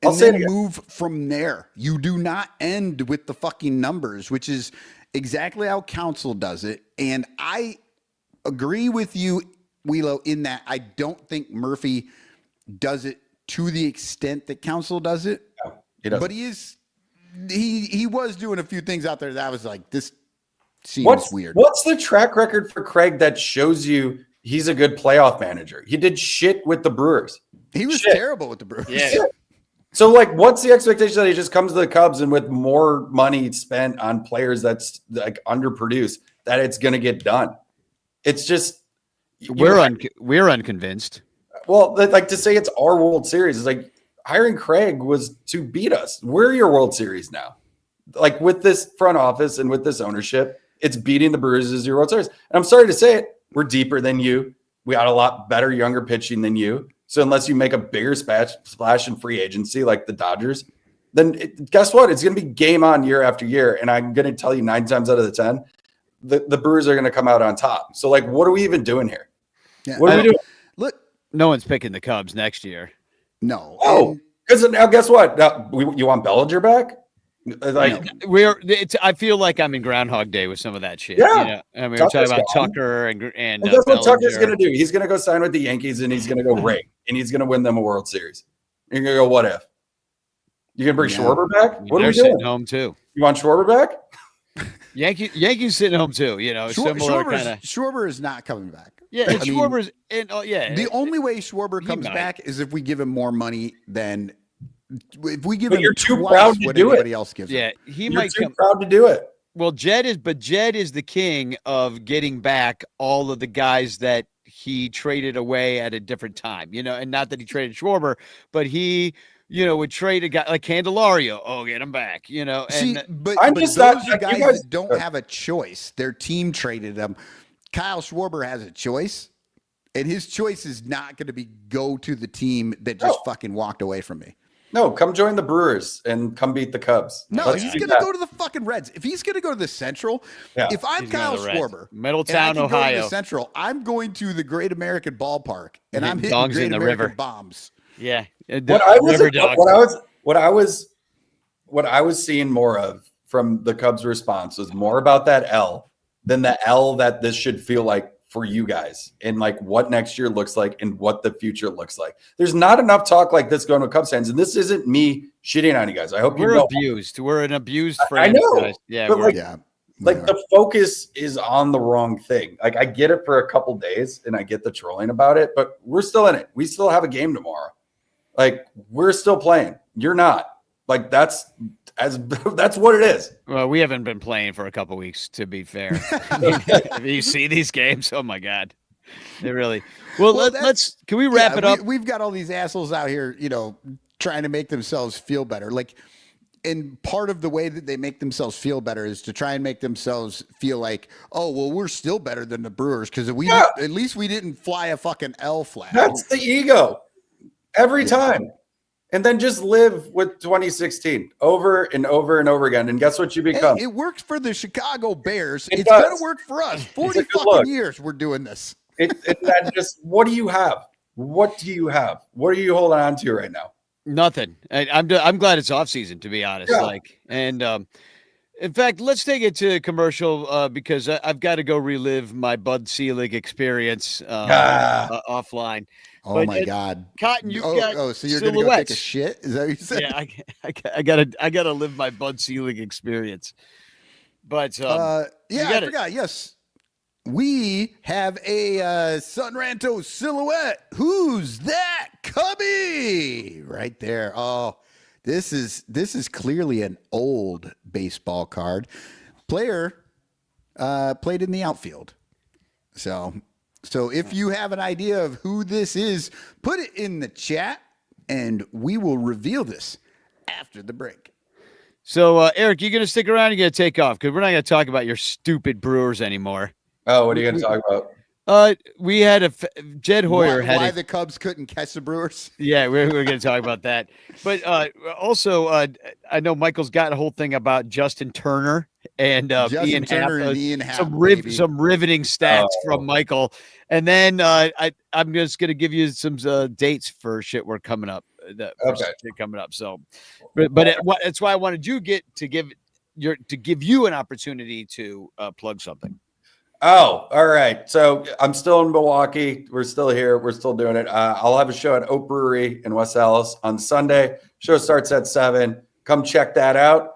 And then move from there. You do not end with the fucking numbers, which is exactly how Counsell does it. And I agree with you, Wheelo, in that I don't think Murphy does it to the extent that Counsell does it. No, he doesn't. But he was doing a few things out there that I was like, this seems weird. What's the track record for Craig that shows you he's a good playoff manager? He did shit with the Brewers. He was terrible with the Brewers. Yeah. So, like, what's the expectation that he just comes to the Cubs and with more money spent on players that's like underproduced, that it's going to get done? It's just we're unconvinced. Well, like to say it's our World Series is like hiring Craig was to beat us. We're your World Series now. Like with this front office and with this ownership, it's beating the Brewers as your World Series. And I'm sorry to say it, we're deeper than you. We got a lot better, younger pitching than you. So unless you make a bigger splash in free agency like the Dodgers, then guess what? It's going to be game on year after year. And I'm going to tell you 9 times out of the 10, the Brewers are going to come out on top. So like, what are we even doing here? Yeah. What are we doing? Look, no one's picking the Cubs next year. No. Oh, because now guess what? Now, you want Bellinger back? Like I feel like I'm in Groundhog Day with some of that shit. Yeah. You know? I mean, we're talking about Tucker and that's what Tucker's going to do. He's going to go sign with the Yankees and he's going to go rake and he's going to win them a World Series. You're going to go, what if? You're going to bring Schwarber back? What are we doing? Sitting home too. You want Schwarber back? Yankees sitting home too. You know, similar kind of. Schwarber is not coming back. Yeah, Schwarber's the only way Schwarber comes back is if we give him more money than. If we give him too proud to what do anybody it. else gives him. You're might too proud to do it. Well, Jed is the king of getting back all of the guys that he traded away at a different time, you know, and not that he traded Schwarber, but he, you know, would trade a guy like Candelario. Oh, get him back, you know. And but those are guys that don't have a choice. Their team traded them. Kyle Schwarber has a choice, and his choice is not going to be go to the team that just fucking walked away from me. No, come join the Brewers and come beat the Cubs. No, he's going to go to the fucking Reds. If he's going to go to the Central, if I'm Kyle Schwarber, Middletown, Ohio, go to the Central, I'm going to the Great American Ballpark and I'm hitting Great American bombs. Yeah, what I was seeing more of from the Cubs' response was more about that L than the L that this should feel like for you guys and like what next year looks like and what the future looks like. There's not enough talk like this going to Cubs fans. And this isn't me shitting on you guys. I hope we're abused. We're an abused franchise. I know. Yeah. Like the focus is on the wrong thing. Like I get it for a couple days and I get the trolling about it, but we're still in it. We still have a game tomorrow. Like we're still playing. You're not. Like that's what it is. Well, we haven't been playing for a couple weeks, to be fair. You see these games? Oh my God. They really. Well, let's can we wrap it up? We've got all these assholes out here, trying to make themselves feel better. Like, and part of the way that they make themselves feel better is to try and make themselves feel like, oh, well, we're still better than the Brewers because at least we didn't fly a fucking L flag. That's the ego every time. And then just live with 2016 over and over and over again. And guess what you become? Hey, it works for the Chicago Bears. It's going to work for us. 40 fucking years we're doing this. What do you have? What do you have? What are you holding on to right now? Nothing. I'm glad it's off season, to be honest. Yeah. In fact, let's take it to commercial because I've got to go relive my Bud Selig experience offline. Oh my God, Cotton! So you're gonna go take a shit? Is that what you said? Yeah, I gotta live my Bud Selig experience. But I forgot. Yes, we have a Sun Ranto silhouette. Who's that? Cubby, right there. Oh, this is clearly an old baseball card. Player played in the outfield. So if you have an idea of who this is, put it in the chat, and we will reveal this after the break. So, Eric, you going to stick around? Or you going to take off? Because we're not going to talk about your stupid Brewers anymore. Oh, what are you going to talk about? We had Jed Hoyer why the Cubs couldn't catch the Brewers. Yeah, we're going to talk about that. But also, I know Michael's got a whole thing about Justin Turner and Ian Happ. Some riveting stats from Michael. And then I'm just going to give you some dates for shit we're coming up. Coming up. So, but that's why I wanted you to give you an opportunity to plug something. Oh, all right. So I'm still in Milwaukee. We're still here. We're still doing it. I'll have a show at Oak Brewery in West Allis on Sunday. Show starts at 7. Come check that out.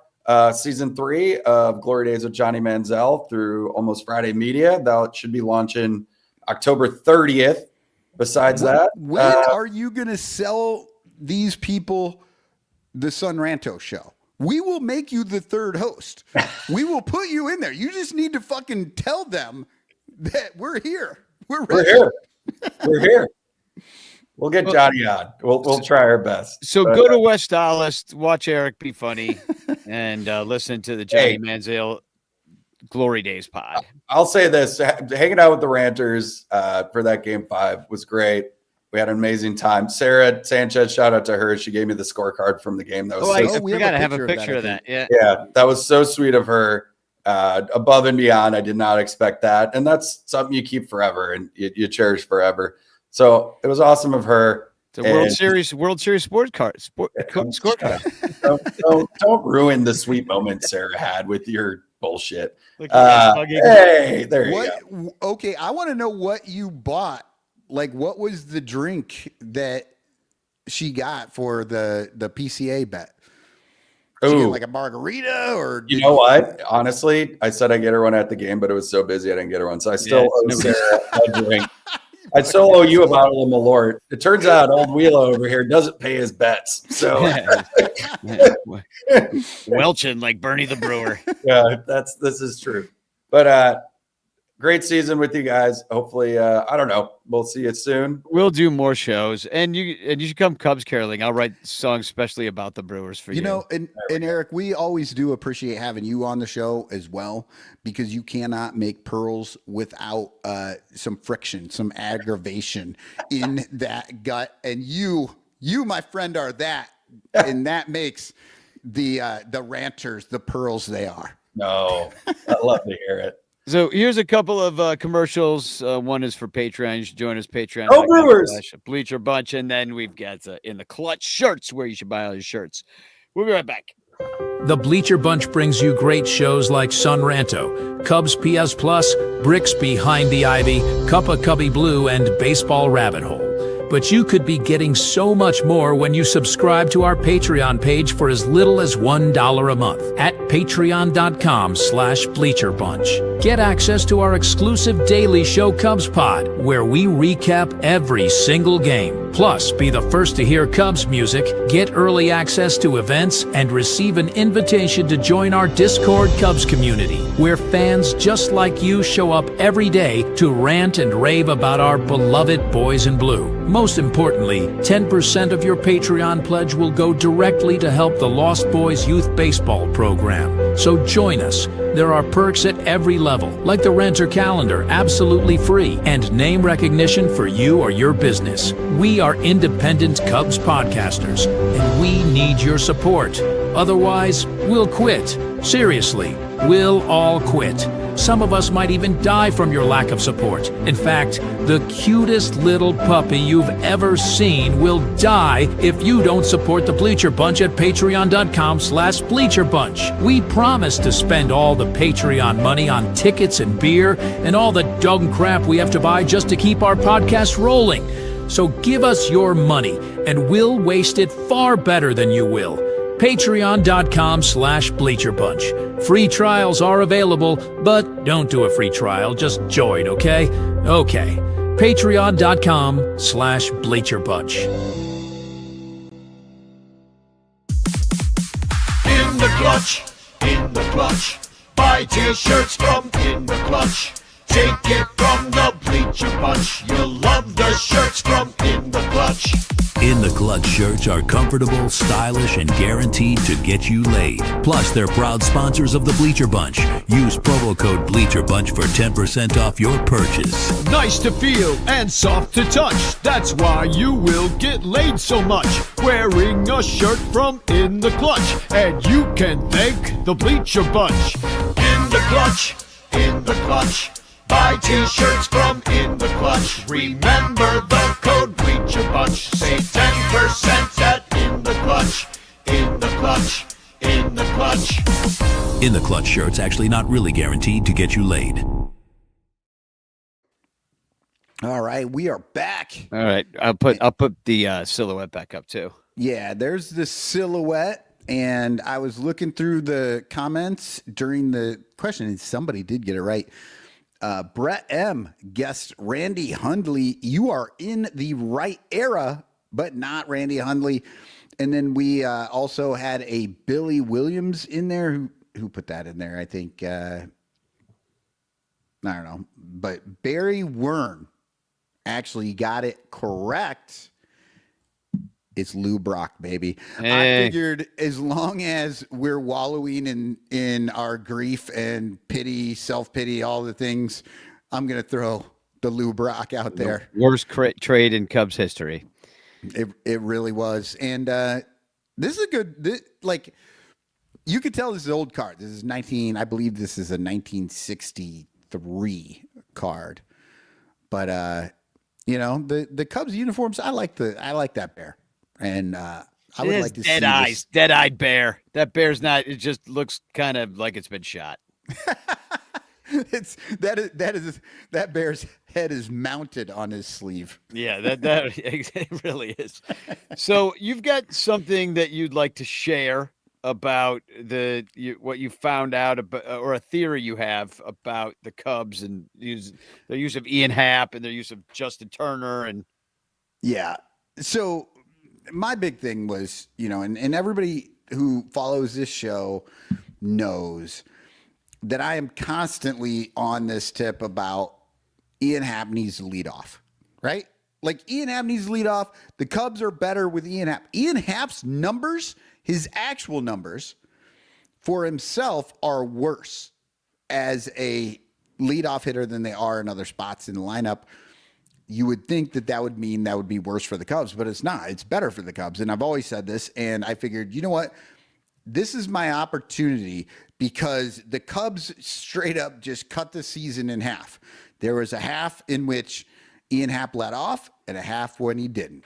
Season 3 of Glory Days with Johnny Manziel through Almost Friday Media. That should be launching October 30th. Besides that, when are you going to sell these people the Sun Ranto show? We will make you the third host. We will put you in there. You just need to fucking tell them that we're here. We're here. We're here. We'll get Johnny on. We'll try our best. So go to West Allis, watch Eric be funny, and listen to the Johnny Manziel Glory Days pod. I'll say this: hanging out with the Ranters for that Game 5 was great. We had an amazing time. Sarah Sanchez, shout out to her. She gave me the scorecard from the game. That was we got to have a picture of that. Yeah, that was so sweet of her. Above and beyond, I did not expect that, and that's something you keep forever and you cherish forever. So it was awesome of her. The World Series scorecard. Don't ruin the sweet moment Sarah had with your bullshit. Hey, there you go. Okay, I want to know what you bought. Like, what was the drink that she got for the PCA bet? Oh, like a margarita, or you know what? Honestly, I said I get her one at the game, but it was so busy I didn't get her one. So I still owe Sarah a drink. I still owe you a bottle of Malort. It turns out old Wheelo over here doesn't pay his bets. So Welching like Bernie the Brewer. Yeah, this is true. But great season with you guys. Hopefully, I don't know. We'll see you soon. We'll do more shows, and you should come Cubs caroling. I'll write songs especially about the Brewers for you. You know, and Eric, we always do appreciate having you on the show as well, because you cannot make pearls without some friction, some aggravation in that gut, and you, my friend, are that, and that makes the Ranters the pearls they are. No, I love to hear it. So here's a couple of commercials. One is for Patreon. You should join us, Patreon. Oh, Brewers. Bleacher Bunch. And then we've got In the Clutch shirts, where you should buy all your shirts. We'll be right back. The Bleacher Bunch brings you great shows like Sun Ranto, Cubs PS Plus, Bricks Behind the Ivy, Cup of Cubby Blue, and Baseball Rabbit Hole. But you could be getting so much more when you subscribe to our Patreon page for as little as $1 a month at patreon.com/bleacherbunch. Get access to our exclusive daily show Cubs Pod, where we recap every single game. Plus, be the first to hear Cubs music, get early access to events, and receive an invitation to join our Discord Cubs community, where fans just like you show up every day to rant and rave about our beloved boys in blue. Most importantly, 10% of your Patreon pledge will go directly to help the Lost Boys Youth Baseball program. So join us. There are perks at every level, like the Renter Calendar, absolutely free, and name recognition for you or your business. We are independent Cubs podcasters, and we need your support. Otherwise, we'll quit. Seriously, we'll all quit. Some of us might even die from your lack of support. In fact, the cutest little puppy you've ever seen will die if you don't support the Bleacher Bunch at patreon.com/bleacherbunch. We promise to spend all the Patreon money on tickets and beer and all the dog crap we have to buy just to keep our podcast rolling. So give us your money and we'll waste it far better than you will. Patreon.com/bleacherbunch. Free trials are available, but don't do a free trial. Just join, okay? Okay. Patreon.com/bleacherbunch. In the clutch, in the clutch. Buy t-shirts from In the Clutch. Take it from the Bleacher Bunch. You'll love the shirts from In the Clutch. In the Clutch shirts are comfortable, stylish, and guaranteed to get you laid. Plus, they're proud sponsors of the Bleacher Bunch. Use promo code BleacherBunch for 10% off your purchase. Nice to feel and soft to touch. That's why you will get laid so much. Wearing a shirt from In the Clutch. And you can thank the Bleacher Bunch. In the Clutch, in the Clutch. Buy t-shirts from In the Clutch. Remember the code Bleacher Bunch. Save 10% at In the Clutch. In the Clutch. In the Clutch. In the Clutch shirts actually not really guaranteed to get you laid. All right, we are back. All right, I'll put the silhouette back up too. Yeah, there's the silhouette. And I was looking through the comments during the question, and somebody did get it right. Brett M guessed Randy Hundley. You are in the right era, but not Randy Hundley. And then we also had a Billy Williams in there. Who put that in there? I think, I don't know. But Barry Wern actually got it correct. It's Lou Brock, baby. Hey. I figured as long as we're wallowing in our grief and pity, self-pity, all the things, I'm going to throw the Lou Brock out there. Worst trade in Cubs history. It really was. And this is a good, like, you could tell this is an old card. This is I believe this is a 1963 card. But, you know, the Cubs uniforms, I like that bear. And I would like to see this. Dead-eyed bear. That bear's not. It just looks kind of like it's been shot. That bear's head is mounted on his sleeve. Yeah, that it really is. So you've got something that you'd like to share about what you found out about, or a theory you have about the Cubs and their use of Ian Happ and their use of Justin Turner and. Yeah. So. My big thing was, you know, and everybody who follows this show knows that I am constantly on this tip about Ian Happ needs to lead off, right? Like Ian Happ needs to lead off. The Cubs are better with Ian Happ. Ian Happ's numbers, his actual numbers for himself are worse as a leadoff hitter than they are in other spots in the lineup. You would think that would mean that would be worse for the Cubs, but it's not. It's better for the Cubs. And I've always said this, and I figured, you know what? This is my opportunity because the Cubs straight up just cut the season in half. There was a half in which Ian Happ led off and a half when he didn't.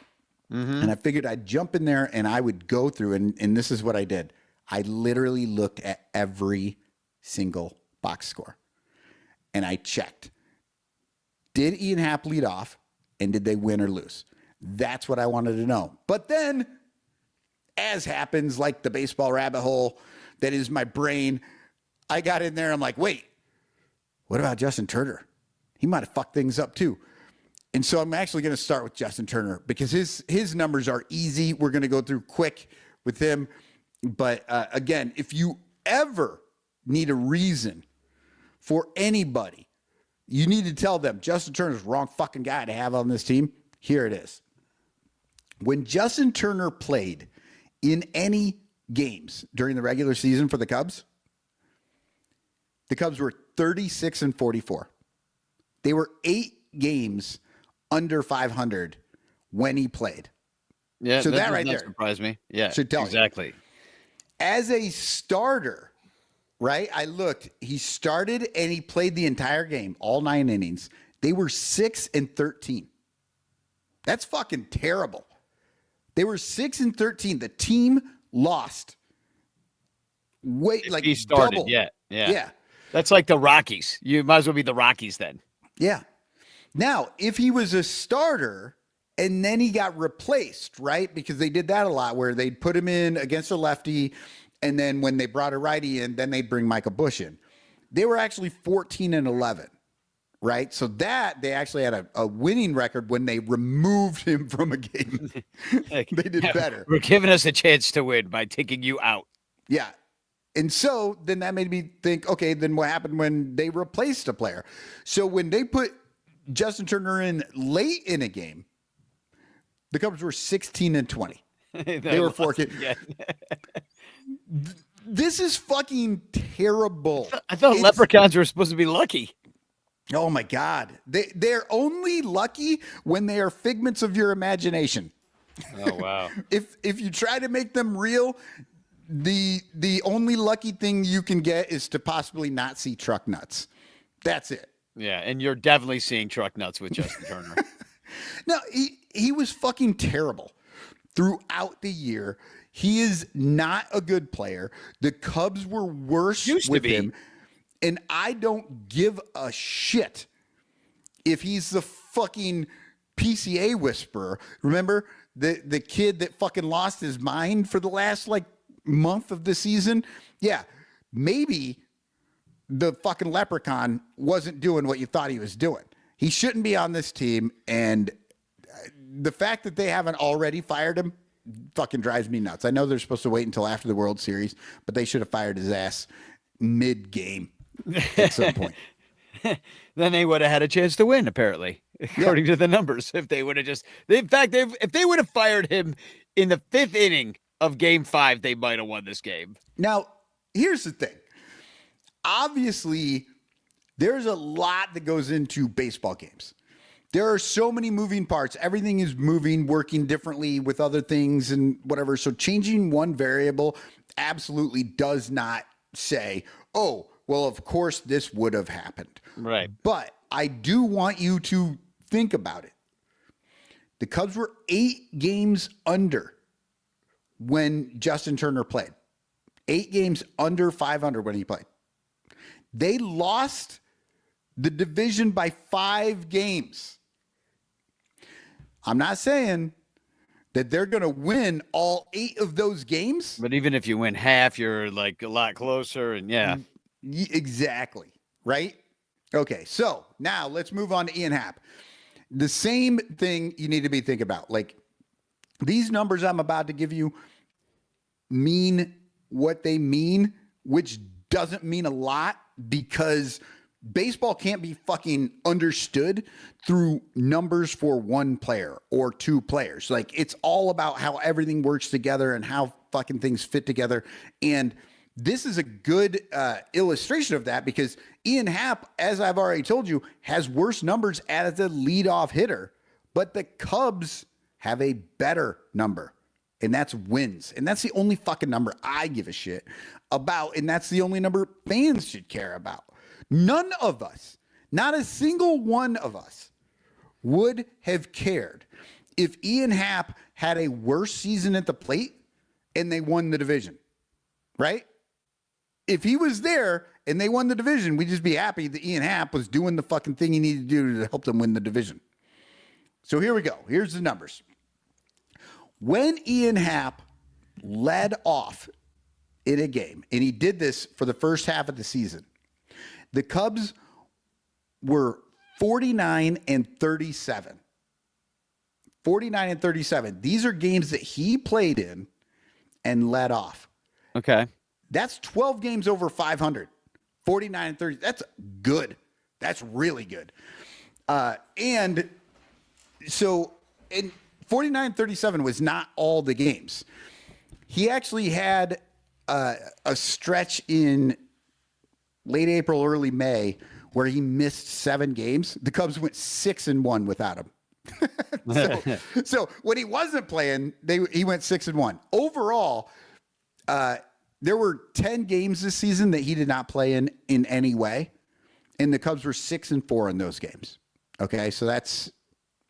Mm-hmm. And I figured I'd jump in there and I would go through, and this is what I did. I literally looked at every single box score, and I checked. Did Ian Happ lead off, and did they win or lose? That's what I wanted to know. But then, as happens, like the baseball rabbit hole, that is my brain. I got in there. I'm like, wait, what about Justin Turner? He might have fucked things up too. And so I'm actually going to start with Justin Turner because his numbers are easy. We're going to go through quick with him. But again, if you ever need a reason for anybody, you need to tell them Justin Turner's the wrong fucking guy to have on this team. Here it is. When Justin Turner played in any games during the regular season for the Cubs were 36-44. They were 8 games under 500 when he played. Yeah, so that right there surprised me. Yeah, should tell exactly. You. As a starter, right? I looked. He started and he played the entire game, all 9 innings. They were 6-13. That's fucking terrible. They were 6-13. The team lost. Wait, like he started, double. Yeah. That's like the Rockies. You might as well be the Rockies then. Yeah. Now, if he was a starter and then he got replaced, right? Because they did that a lot where they'd put him in against a lefty, and then when they brought a righty in, then they'd bring Micah Bush in. They were actually 14-11, right? So that they actually had a winning record when they removed him from a game. They did better. We're giving us a chance to win by taking you out. Yeah. And so then that made me think, okay, then what happened when they replaced a player? So when they put Justin Turner in late in a game, the Cubs were 16-20. They were 14. This is fucking terrible. I thought leprechauns were supposed to be lucky. Oh my God. They're only lucky when they are figments of your imagination. Oh, wow. If you try to make them real, the only lucky thing you can get is to possibly not see truck nuts. That's it. Yeah, and you're definitely seeing truck nuts with Justin Turner. No, he was fucking terrible throughout the year. He is not a good player. The Cubs were worse with him. And I don't give a shit if he's the fucking PCA whisperer. Remember the kid that fucking lost his mind for the last month of the season? Yeah, maybe the fucking leprechaun wasn't doing what you thought he was doing. He shouldn't be on this team. And the fact that they haven't already fired him fucking drives me nuts. I know they're supposed to wait until after the World Series, but they should have fired his ass mid-game at some point. Then they would have had a chance to win, apparently, according to the numbers. If they would have if they would have fired him in the 5th inning of Game 5, they might have won this game. Now, here's the thing. Obviously, there's a lot that goes into baseball games. There are so many moving parts. Everything is moving, working differently with other things and whatever. So changing one variable absolutely does not say, oh, well, of course this would have happened. Right. But I do want you to think about it. The Cubs were 8 games under when Justin Turner played. 8 games under 500 when he played. They lost the division by 5 games. I'm not saying that they're going to win all 8 of those games. But even if you win half, you're a lot closer. And yeah. Exactly. Right? Okay. So now let's move on to Ian Happ. The same thing you need to be thinking about. These numbers I'm about to give you mean what they mean, which doesn't mean a lot because baseball can't be fucking understood through numbers for one player or 2 players. It's all about how everything works together and how fucking things fit together. And this is a good illustration of that because Ian Happ, as I've already told you, has worse numbers as a leadoff hitter, but the Cubs have a better number, and that's wins. And that's the only fucking number I give a shit about, and that's the only number fans should care about. None of us, not a single one of us, would have cared if Ian Happ had a worse season at the plate and they won the division, right? If he was there and they won the division, we'd just be happy that Ian Happ was doing the fucking thing he needed to do to help them win the division. So here we go. Here's the numbers. When Ian Happ led off in a game, and he did this for the first half of the season. The Cubs were 49 and 37. 49 and 37. These are games that he played in and led off. Okay. That's 12 games over 500. 49 and 30. That's good. That's really good. And so, in 49 and 37 was not all the games. He actually had a stretch in late April, early May, where he missed 7 games. The Cubs went 6-1 without him. so when he wasn't playing, he went 6-1. Overall, there were 10 games this season that he did not play in any way, and the Cubs were 6-4 in those games. Okay, so that's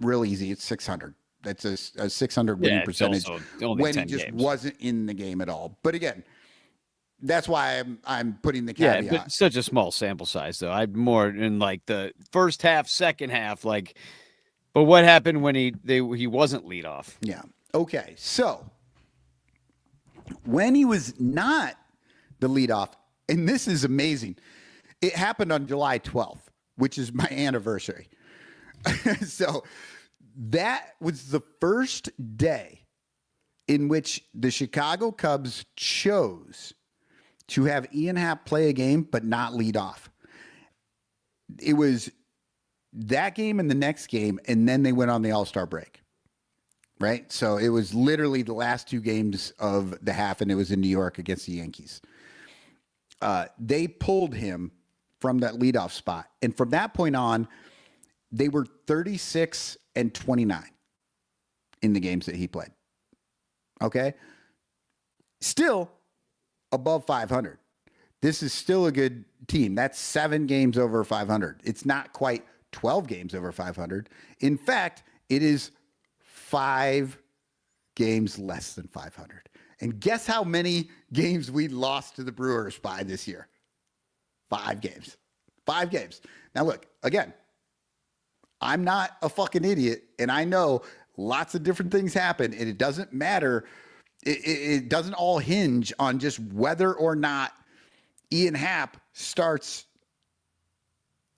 real easy. It's 600. That's a 600 winning percentage when he just wasn't in the game at all. But again, that's why I'm putting the caveat. Yeah, but such a small sample size, though. I'm more in like the first half, second half, like. But what happened when he wasn't lead off? Yeah. Okay. So when he was not the leadoff, and this is amazing, it happened on July 12th, which is my anniversary. So that was the first day in which the Chicago Cubs chose to have Ian Happ play a game but not lead off. It was that game and the next game, and then they went on the All-Star break, right? So it was literally the last 2 games of the half, and it was in New York against the Yankees. They pulled him from that leadoff spot, and from that point on, they were 36 and 29 in the games that he played. Okay? Still above 500. This is still a good team. That's 7 games over 500. It's not quite 12 games over 500. In fact, it is 5 games less than 500. And guess how many games we lost to the Brewers by this year? 5 games. 5 games. Now, look, again, I'm not a fucking idiot, and I know lots of different things happen, and it doesn't matter. It doesn't all hinge on just whether or not Ian Happ starts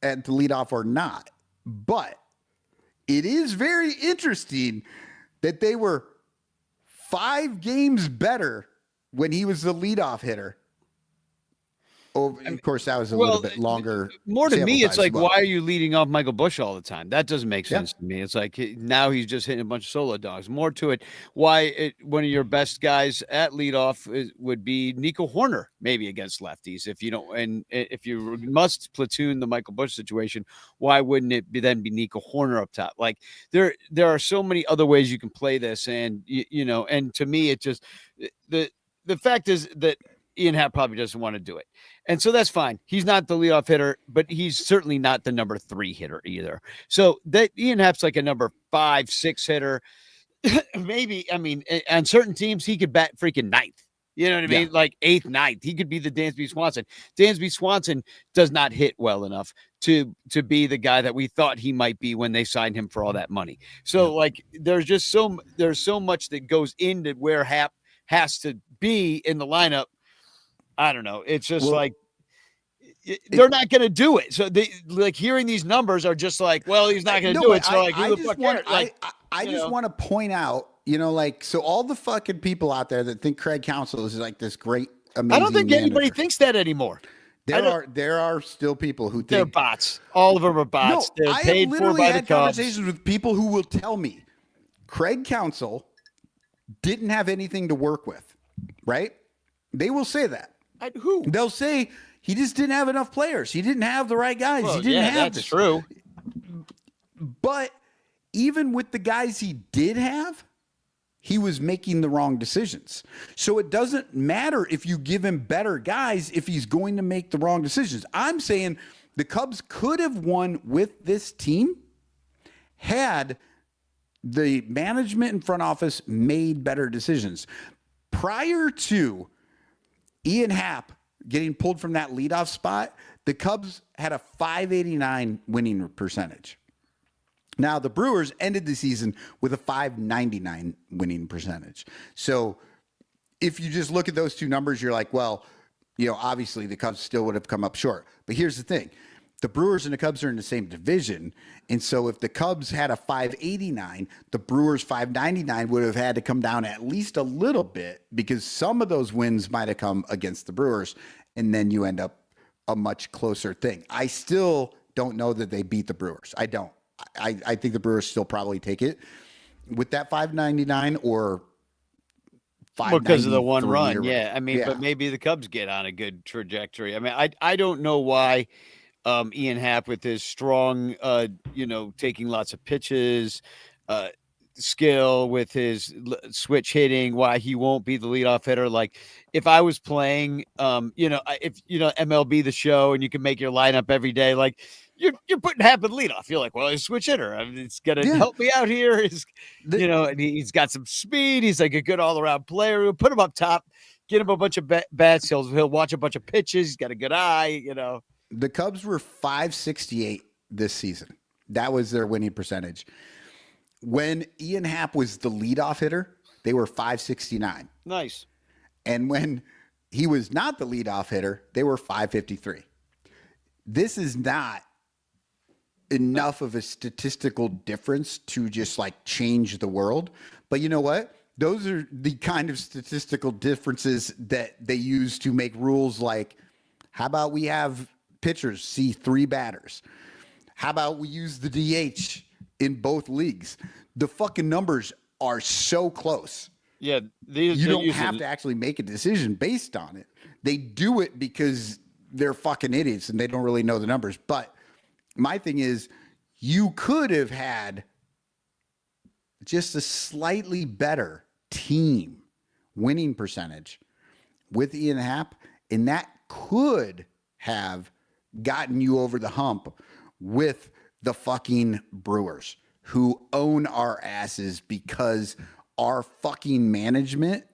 at the leadoff or not. But it is very interesting that they were 5 games better when he was the leadoff hitter. Oh, of course, that was a little bit longer. More to me, it's like, why are you leading off Michael Busch all the time? That doesn't make sense to me. It's like now he's just hitting a bunch of solo dogs. More to it, one of your best guys at leadoff would be Nico Horner, maybe against lefties. If you don't, and if you must platoon the Michael Busch situation, why wouldn't it then be Nico Horner up top? Like there are so many other ways you can play this, and and to me, it just the fact is that Ian Happ probably doesn't want to do it. And so that's fine. He's not the leadoff hitter, but he's certainly not the number 3 hitter either. So that Ian Happ's like a number 5, 6 hitter. Maybe, I mean, on certain teams, he could bat freaking 9th. You know what I mean? Like 8th, 9th. He could be the Dansby Swanson. Dansby Swanson does not hit well enough to be the guy that we thought he might be when they signed him for all that money. So like, there's so much that goes into where Happ has to be in the lineup. I don't know. It's just they're not going to do it. So they like hearing these numbers are just like, well, he's not going to do it. So I just want to point out, so all the fucking people out there that think Craig Counsell is like this great, amazing. I don't think anybody thinks that anymore. There are still people who think they're bots. All of them are bots. No, they're paid for by the Cubs. Conversations with people who will tell me Craig Counsell didn't have anything to work with, right? They will say that. Who? They'll say he just didn't have enough players. He didn't have the right guys. Well, he didn't have that's true. But even with the guys he did have, he was making the wrong decisions. So it doesn't matter if you give him better guys if he's going to make the wrong decisions. I'm saying the Cubs could have won with this team had the management and front office made better decisions. Prior to Ian Happ getting pulled from that leadoff spot, the Cubs had a .589 winning percentage. Now, the Brewers ended the season with a .599 winning percentage. So if you just look at those two numbers, you're like, well, obviously the Cubs still would have come up short. But here's the thing. The Brewers and the Cubs are in the same division. And so if the Cubs had a 589, the Brewers 599 would have had to come down at least a little bit because some of those wins might have come against the Brewers. And then you end up a much closer thing. I still don't know that they beat the Brewers. I don't. I think the Brewers still probably take it with that 599 or because of the one run. Yeah. I mean, but maybe the Cubs get on a good trajectory. I mean, I don't know why Ian Happ with his strong, taking lots of pitches, skill with his switch hitting, why he won't be the leadoff hitter. Like if I was playing, if MLB the Show and you can make your lineup every day, like you're putting Happ in leadoff. You're like, well, he's a switch hitter. I mean, it's gonna help me out here. And he's got some speed. He's like a good all around player. We'll put him up top, get him a bunch of bats. He'll watch a bunch of pitches. He's got a good eye. The Cubs were 568 this season. That was their winning percentage. When Ian Happ was the leadoff hitter, they were 569. Nice. And when he was not the leadoff hitter, they were 553. This is not enough of a statistical difference to just like change the world. But you know what? Those are the kind of statistical differences that they use to make rules like, how about we have pitchers see 3 batters? How about we use the DH in both leagues? The fucking numbers are so close. Yeah. You don't have to actually make a decision based on it. They do it because they're fucking idiots and they don't really know the numbers. But my thing is, you could have had just a slightly better team winning percentage with Ian Happ, and that could have gotten you over the hump with the fucking Brewers, who own our asses because our fucking management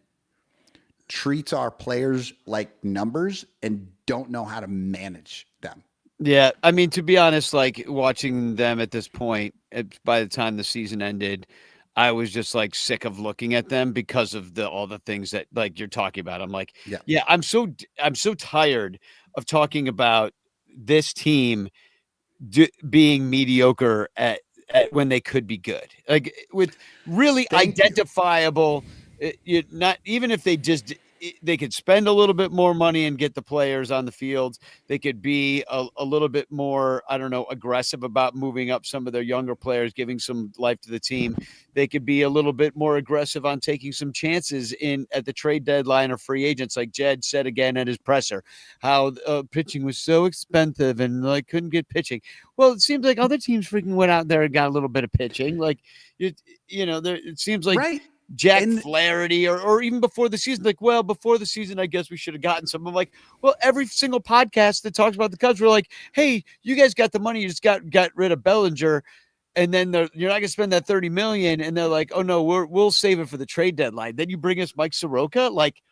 treats our players like numbers and don't know how to manage them. Yeah. I mean, to be honest, like watching them at this point, by the time the season ended, I was just like sick of looking at them because of all the things that like you're talking about. I'm like, yeah, I'm so tired of talking about this team being mediocre at when they could be good, like with really identifiable. Not even if they could spend a little bit more money and get the players on the fields. They could be a little bit more, I don't know, aggressive about moving up some of their younger players, giving some life to the team. They could be a little bit more aggressive on taking some chances at the trade deadline or free agents. Like Jed said again at his presser, how pitching was so expensive and like couldn't get pitching. Well, it seems like other teams freaking went out there and got a little bit of pitching. Like, it seems like, right. Jack Flaherty or even before the season, like, well, before the season, I guess we should have gotten some. I'm like, well, every single podcast that talks about the Cubs, we're like, hey, you guys got the money, you just got rid of Bellinger, and then you're not gonna spend that $30 million, and they're like, oh no, we'll save it for the trade deadline. Then you bring us Mike Soroka, like,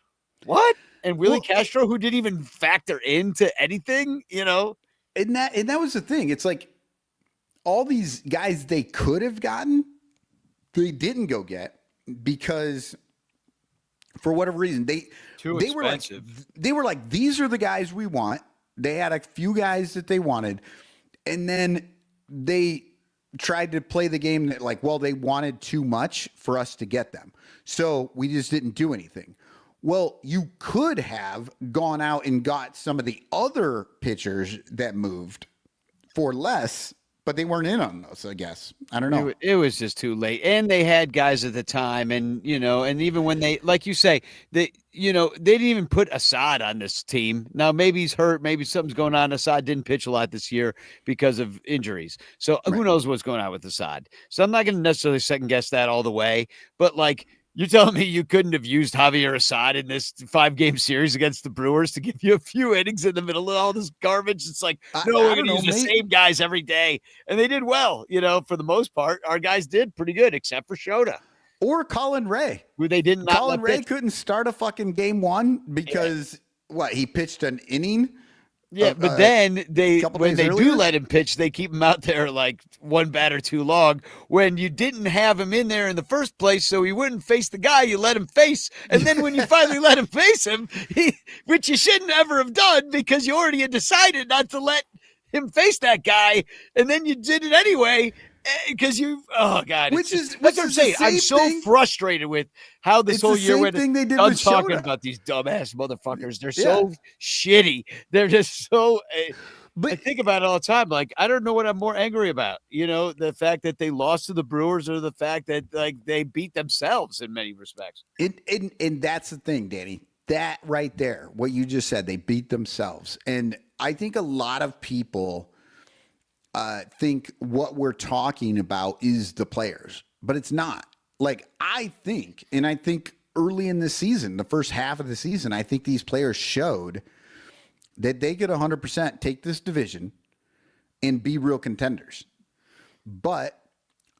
what? And Willie Castro, who didn't even factor into anything, And that was the thing. It's like all these guys they could have gotten, they didn't go get. Because for whatever reason, they were like, these are the guys we want. They had a few guys that they wanted. And then they tried to play the game that like, well, they wanted too much for us to get them. So we just didn't do anything. Well, you could have gone out and got some of the other pitchers that moved for less, but they weren't in on those, I guess. I don't know. It was just too late. And they had guys at the time. And, and even when they, like you say, they didn't even put Assad on this team. Now, maybe he's hurt. Maybe something's going on. Assad didn't pitch a lot this year because of injuries. So who knows what's going on with Assad. So I'm not going to necessarily second guess that all the way. But like, you're telling me you couldn't have used Javier Assad in this 5-game series against the Brewers to give you a few innings in the middle of all this garbage? It's like, no, we're going to use the same guys every day. And they did well, for the most part. Our guys did pretty good, except for Shota. Or Colin Ray. Who they didn't. Colin Ray couldn't start a fucking game 1 because, he pitched an inning Yeah, but then when they earlier? do let him pitch, they keep him out there like one batter too long. When you didn't have him in there in the first place, so he wouldn't face the guy you let him face, and then when you finally let him face him, which you shouldn't ever have done because you already had decided not to let him face that guy, and then you did it anyway. Because oh god, that's what I'm saying. I'm so frustrated with how this whole year went. Thing they did I'm with talking Shota. about these dumbass motherfuckers. They're so shitty. They're just so. But I think about it all the time. Like I don't know what I'm more angry about. You know, the fact that they lost to the Brewers, or the fact that like they beat themselves in many respects. And that's the thing, Danny. That right there, what you just said, they beat themselves, and I think a lot of people think what we're talking about is the players, but it's not. Like I think early in the season, the first half of the season, I think these players showed that they could 100% take this division and be real contenders. But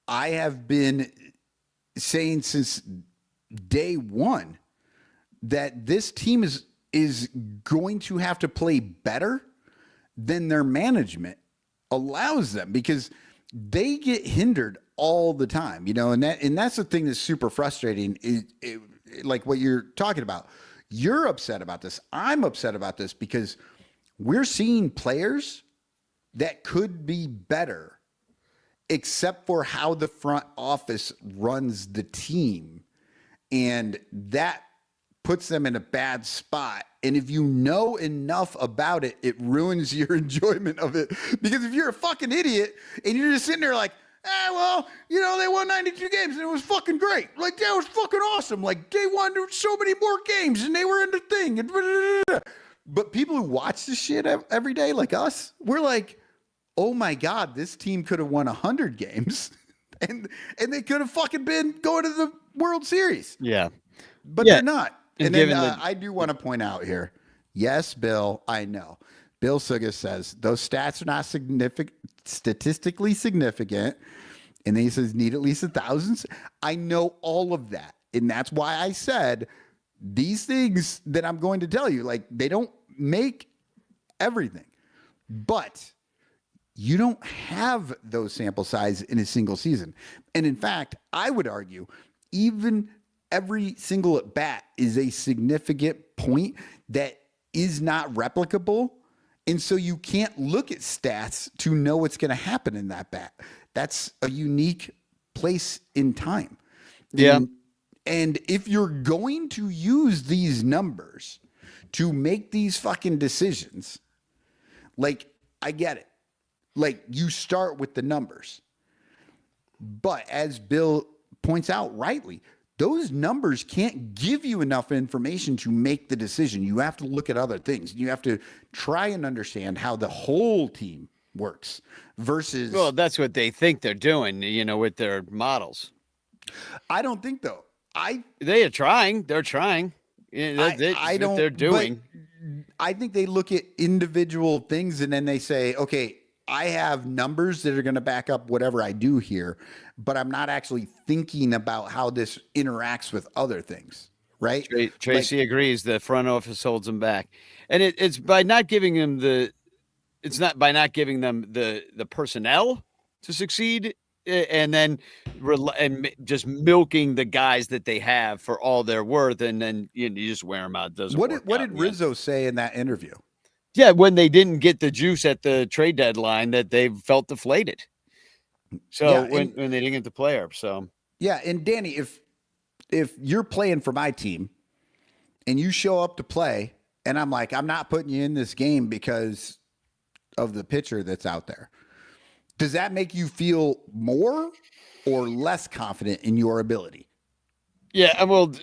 I have been saying since day one that this team is going to have to play better than their management allows them, because they get hindered all the time, you know, and that's the thing that's super frustrating. Like what you're talking about, you're upset about this. I'm upset about this because we're seeing players that could be better, except for how the front office runs the team, and that puts them in a bad spot. And if you know enough about it, it ruins your enjoyment of it. Because if you're a fucking idiot and you're just sitting there like, well, you know, they won 92 games and it was fucking great. Like, that was fucking awesome. Like, they won so many more games and they were in the thing. But people who watch this shit every day, like us, we're like, oh my God, this team could have won 100 games and they could have fucking been going to the World Series. Yeah. But they're not. And then I do want to point out here. Yes, Bill, I know. Bill Sugas says those stats are not statistically significant. And then he says need at least 1,000. I know all of that. And that's why I said these things that I'm going to tell you, like, they don't make everything. But you don't have those sample size in a single season. And in fact, I would argue even every single at bat is a significant point that is not replicable. And so you can't look at stats to know what's going to happen in that bat. That's a unique place in time. Yeah. And if you're going to use these numbers to make these fucking decisions, like, I get it. Like, you start with the numbers. But as Bill points out rightly, those numbers can't give you enough information to make the decision. You have to look at other things. You have to try and understand how the whole team works versus. Well, that's what they think they're doing, you know, with their models. I don't think though. They are trying. They're trying. I don't. They're doing. I think they look at individual things and then they say, okay, I have numbers that are going to back up whatever I do here, but I'm not actually thinking about how this interacts with other things, right? Tracy agrees. The front office holds them back, and it's by not giving them the personnel to succeed, and then just milking the guys that they have for all they're worth, and then you just wear them out. What did Rizzo say in that interview? Yeah, when they didn't get the juice at the trade deadline, that they felt deflated. So when they didn't get the player, so yeah. And Danny, if you're playing for my team and you show up to play, and I'm like, I'm not putting you in this game because of the pitcher that's out there, does that make you feel more or less confident in your ability? Yeah, well,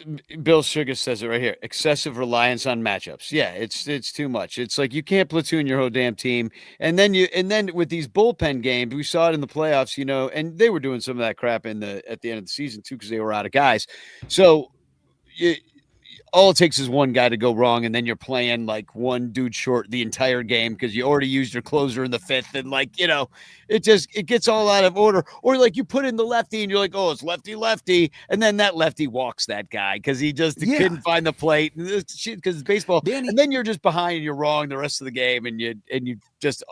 Bill Sugar says it right here. Excessive reliance on matchups. Yeah, it's too much. It's like you can't platoon your whole damn team, and then with these bullpen games, we saw it in the playoffs, you know, and they were doing some of that crap at the end of the season too because they were out of guys. So all it takes is one guy to go wrong, and then you're playing like one dude short the entire game because you already used your closer in the fifth, and like, you know, it gets all out of order. Or like you put in the lefty and you're like, oh, it's lefty, and then that lefty walks that guy because he just couldn't find the plate because it's baseball. Danny, and then you're just behind and you're wrong the rest of the game, and you just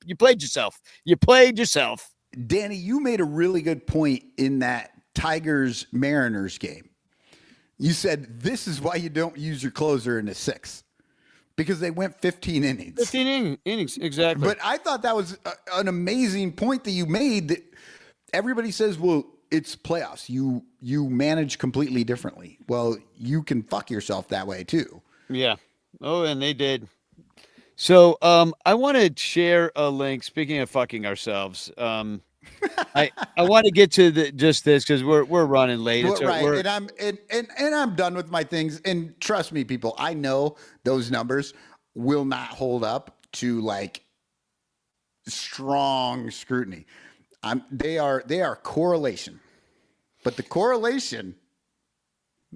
you played yourself. You played yourself. Danny, you made a really good point in that Tigers Mariners game. You said this is why you don't use your closer in the sixth, because they went 15 innings. 15 innings, exactly. But I thought that was an amazing point that you made. That everybody says, well, it's playoffs. You manage completely differently. Well, you can fuck yourself that way too. Yeah. Oh, and they did. So I want to share a link. Speaking of fucking ourselves, I want to get to this because we're running late. Right, and I'm done with my things. And trust me, people, I know those numbers will not hold up to like strong scrutiny. They are correlation, but the correlation,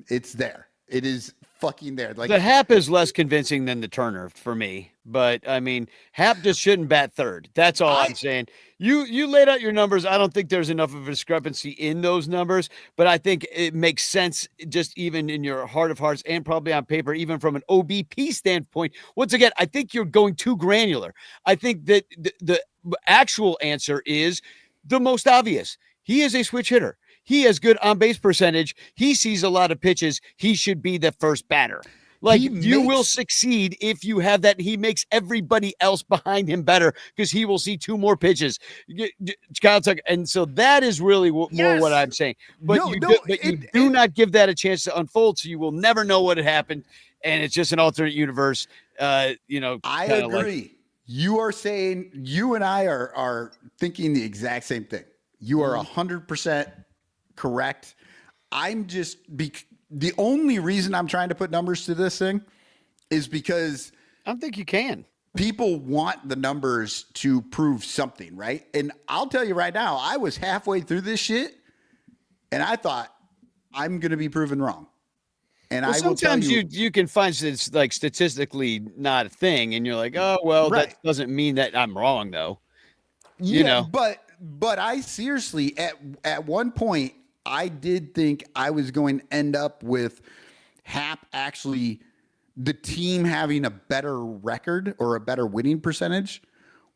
it's there. It is fucking there. Like the Hap is less convincing than the Turner for me, but I mean, Hap just shouldn't bat third. That's all I'm saying. You laid out your numbers. I don't think there's enough of a discrepancy in those numbers, but I think it makes sense just even in your heart of hearts and probably on paper, even from an OBP standpoint. Once again, I think you're going too granular. I think that the actual answer is the most obvious. He is a switch hitter. He has good on-base percentage. He sees a lot of pitches. He should be the first batter. Like, you will succeed if you have that. He makes everybody else behind him better because he will see two more pitches. And so that is really more what I'm saying. But you do not give that a chance to unfold, so you will never know what had happened. And it's just an alternate universe. I agree. You are saying, you and I are thinking the exact same thing. You are 100% correct. I'm just the only reason I'm trying to put numbers to this thing is because I don't think you can. People want the numbers to prove something, right? And I'll tell you right now, I was halfway through this shit and I thought I'm going to be proven wrong. And I will tell you, you can find it's like statistically not a thing, and you're like, oh well, that doesn't mean that I'm wrong though. You know, but I seriously at one point I did think I was going to end up with Hap actually the team having a better record or a better winning percentage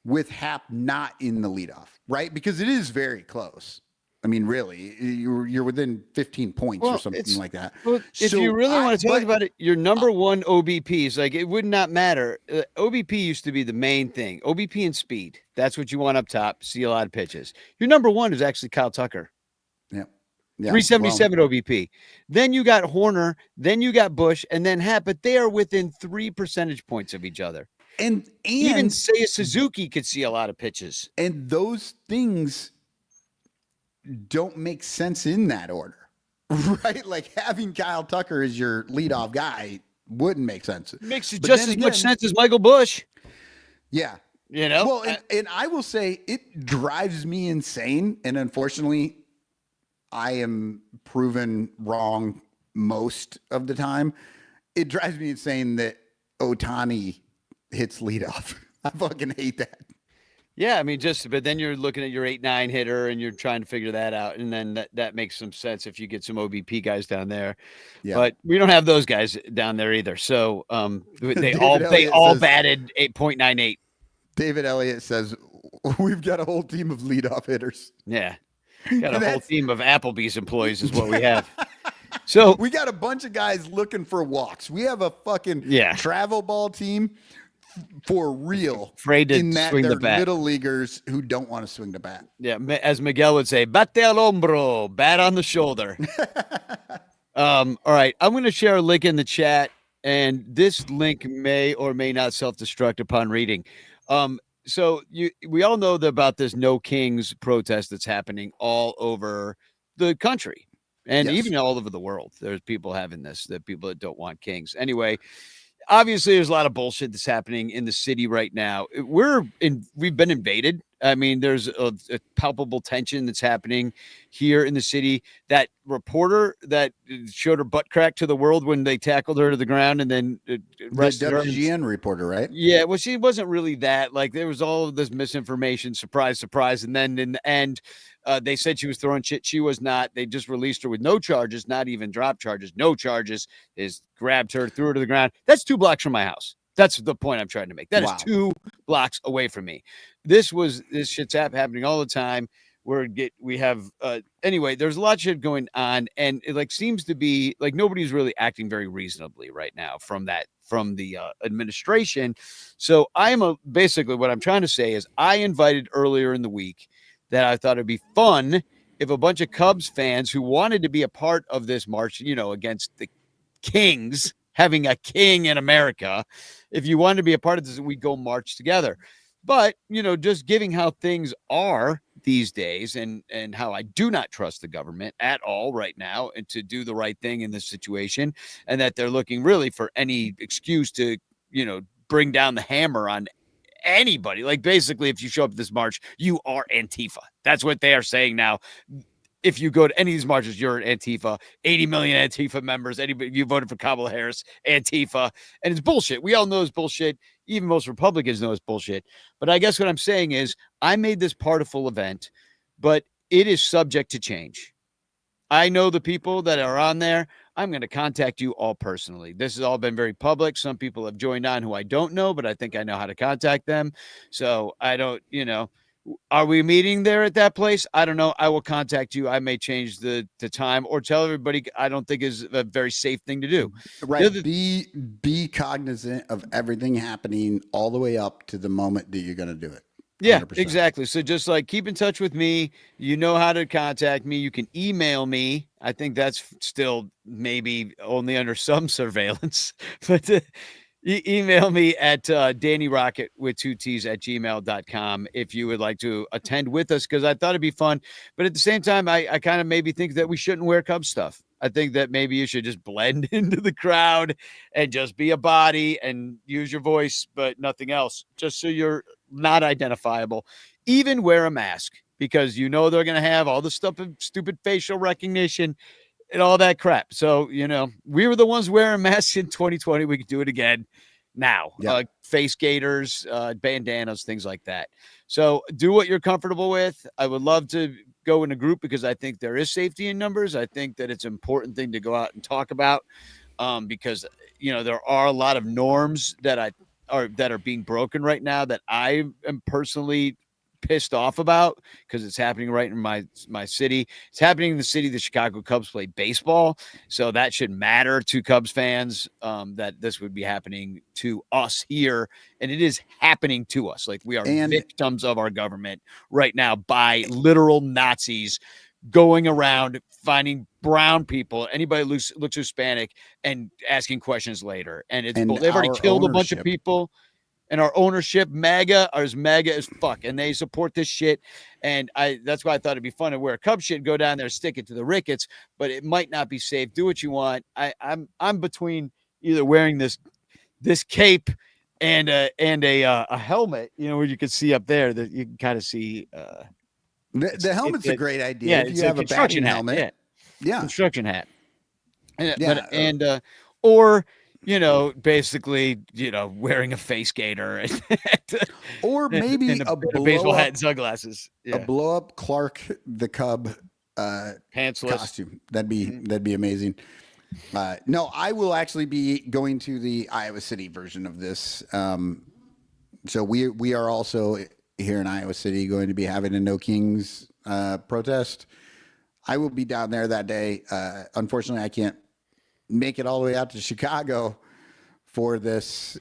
with Hap not in the leadoff, right? Because it is very close. I mean, really, you're within 15 points or something like that. Well, if you really want to talk about it, your number one OBP is like, it would not matter. OBP used to be the main thing. OBP and speed. That's what you want up top. See a lot of pitches. Your number one is actually Kyle Tucker. Yeah. 377 OBP. Then you got Horner. Then you got Bush, and then Hap. But they are within 3 percentage points of each other. And even say a Suzuki could see a lot of pitches. And those things don't make sense in that order, right? Like having Kyle Tucker as your leadoff guy wouldn't make sense. It makes just as much sense as Michael Bush. Yeah. You know? Well, and I will say it drives me insane. And unfortunately, I am proven wrong most of the time. It drives me insane that Ohtani hits leadoff. I fucking hate that. Yeah, I mean, but then you're looking at your 8-9 hitter and you're trying to figure that out. And then that makes some sense if you get some OBP guys down there. Yeah. But we don't have those guys down there either. So they all batted 8.98. David Elliott says, we've got a whole team of leadoff hitters. Yeah. Got a whole team of Applebee's employees is what we have. So we got a bunch of guys looking for walks. We have a fucking travel ball team. For real, afraid to swing the bat. Little leaguers who don't want to swing the bat. Yeah, as Miguel would say, bate al hombro, bat on the shoulder. All right, I'm going to share a link in the chat, and this link may or may not self-destruct upon reading. So we all know about this No Kings protest that's happening all over the country, and even all over the world. There's people having this, the people that don't want kings. Anyway. Obviously, there's a lot of bullshit that's happening in the city right now. We've been invaded. I mean, there's a palpable tension that's happening here in the city. That reporter that showed her butt crack to the world when they tackled her to the ground and then The arrested her. WGN reporter, right? Yeah, well, she wasn't really that. Like, there was all of this misinformation, surprise, surprise. And then in the end, they said she was throwing shit. She was not. They just released her with no charges, not even drop charges, no charges. Is grabbed her, threw her to the ground. That's 2 blocks from my house. That's the point I'm trying to make. That is 2 blocks away from me. This shit's happening all the time. We have anyway, there's a lot of shit going on, and it like seems to be like nobody's really acting very reasonably right now from the administration. So basically what I'm trying to say is I invited earlier in the week that I thought it'd be fun if a bunch of Cubs fans who wanted to be a part of this march, against the Kings, having a king in America, if you wanted to be a part of this, we go march together. But, just giving how things are these days and how I do not trust the government at all right now and to do the right thing in this situation, and that they're looking really for any excuse to, bring down the hammer on anybody. Like, basically, if you show up at this march, you are Antifa. That's what they are saying now. If you go to any of these marches, you're an Antifa. 80 million Antifa members. Anybody, you voted for Kamala Harris, Antifa. And it's bullshit. We all know it's bullshit. Even most Republicans know it's bullshit. But I guess what I'm saying is I made this part a full event, but it is subject to change. I know the people that are on there. I'm going to contact you all personally. This has all been very public. Some people have joined on who I don't know, but I think I know how to contact them. So I don't, are we meeting there at that place? I don't know. I will contact you. I may change the time or tell everybody I don't think is a very safe thing to do. Right. Be cognizant of everything happening all the way up to the moment that you're going to do it. 100%. Yeah, exactly. So just like keep in touch with me. You know how to contact me. You can email me. I think that's still maybe only under some surveillance, but email me at DannyRocket with 2 T's at gmail.com if you would like to attend with us, because I thought it'd be fun. But at the same time, I kind of maybe think that we shouldn't wear Cubs stuff. I think that maybe you should just blend into the crowd and just be a body and use your voice, but nothing else, just so you're not identifiable. Even wear a mask, because they're going to have all the stuff of stupid facial recognition and all that crap. So, we were the ones wearing masks in 2020. We could do it again now. Yep. Face gaiters, bandanas, things like that. So do what you're comfortable with. I would love to go in a group because I think there is safety in numbers. I think that it's an important thing to go out and talk about because, there are a lot of norms that are being broken right now that I am personally pissed off about, because it's happening right in my city. It's happening in the city the Chicago Cubs play baseball, so that should matter to Cubs fans, that this would be happening to us here, and it is happening to us. Like, we are victims of our government right now by literal Nazis going around finding brown people, anybody looks Hispanic, and asking questions later. And they've already killed a bunch of people. And our ownership, MAGA, are as MAGA as fuck, and they support this shit. And that's why I thought it'd be fun to wear a Cub shit, go down there, stick it to the Ricketts, but it might not be safe. Do what you want. I'm between either wearing this cape and a helmet, where you can see up there that you can kind of see. The helmet's a great idea. Yeah, if it's you have a construction helmet. Yeah, construction hat. Or basically, wearing a face gaiter or maybe and a baseball hat and sunglasses. Yeah. A blow up Clark the Cub pantsless costume. That'd be amazing. No, I will actually be going to the Iowa City version of this. So we are also here in Iowa City going to be having a No Kings protest. I will be down there that day. Unfortunately, I can't make it all the way out to Chicago for this.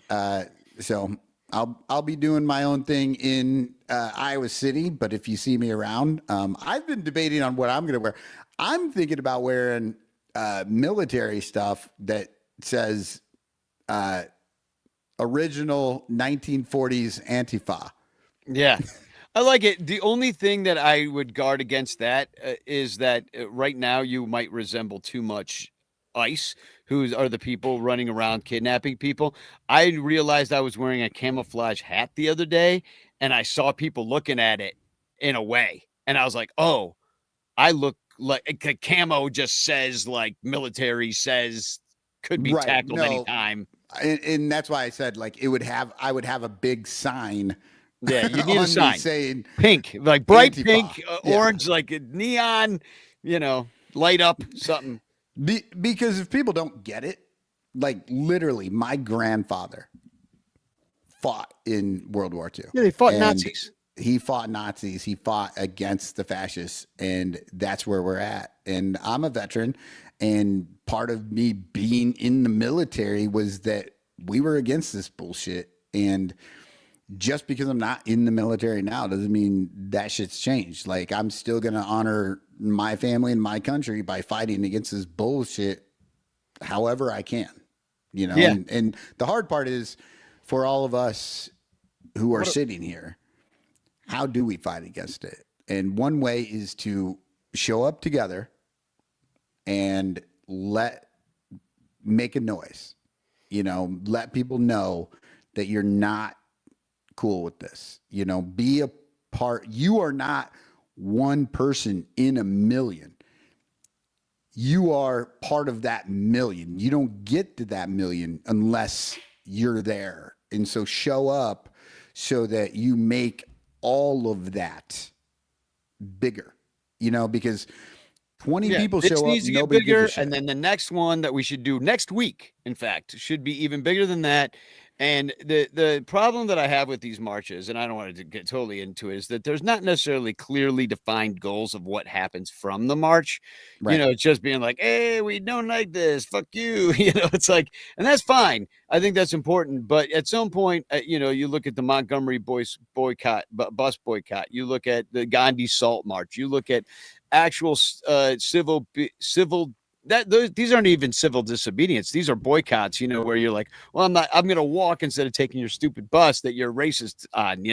So I'll be doing my own thing in Iowa City, but if you see me around, I've been debating on what I'm going to wear. I'm thinking about wearing military stuff that says original 1940s Antifa. Yeah. I like it. The only thing that I would guard against that is that right now you might resemble too much ICE, who are the people running around kidnapping people. I realized I was wearing a camouflage hat the other day, and I saw people looking at it in a way. And I was like, oh, I look like a camo just says like military says could be tackled anytime. And that's why I said like I would have a big sign. Yeah, you need a sign saying pink, like bright Antifa. pink, orange, like a neon, light up something. Because if people don't get it, like literally, my grandfather fought in World War II. Yeah, they fought Nazis. He fought Nazis. He fought against the fascists, and that's where we're at. And I'm a veteran, and part of me being in the military was that we were against this bullshit. And just because I'm not in the military now doesn't mean that shit's changed. Like, I'm still going to honor my family and my country by fighting against this bullshit however I can, Yeah. And the hard part is for all of us who are sitting here, how do we fight against it? And one way is to show up together and make a noise, let people know that you're not cool with this, be a part. You are not one person in a million. You are part of that million. You don't get to that million unless you're there. And so show up so that you make all of that bigger, because 20 people show up, needs to get nobody bigger, gives a shit. and then the next one that we should do next week, in fact, should be even bigger than that. And the problem that I have with these marches, and I don't want to get totally into it, is that there's not necessarily clearly defined goals of what happens from the march. Right. It's just being like, hey, we don't like this, fuck you. It's like, and that's fine. I think that's important. But at some point, you look at the Montgomery bus boycott, you look at the Gandhi Salt March, you look at actual civil these aren't even civil disobedience. These are boycotts, where you're like, well, I'm going to walk instead of taking your stupid bus that you're racist on,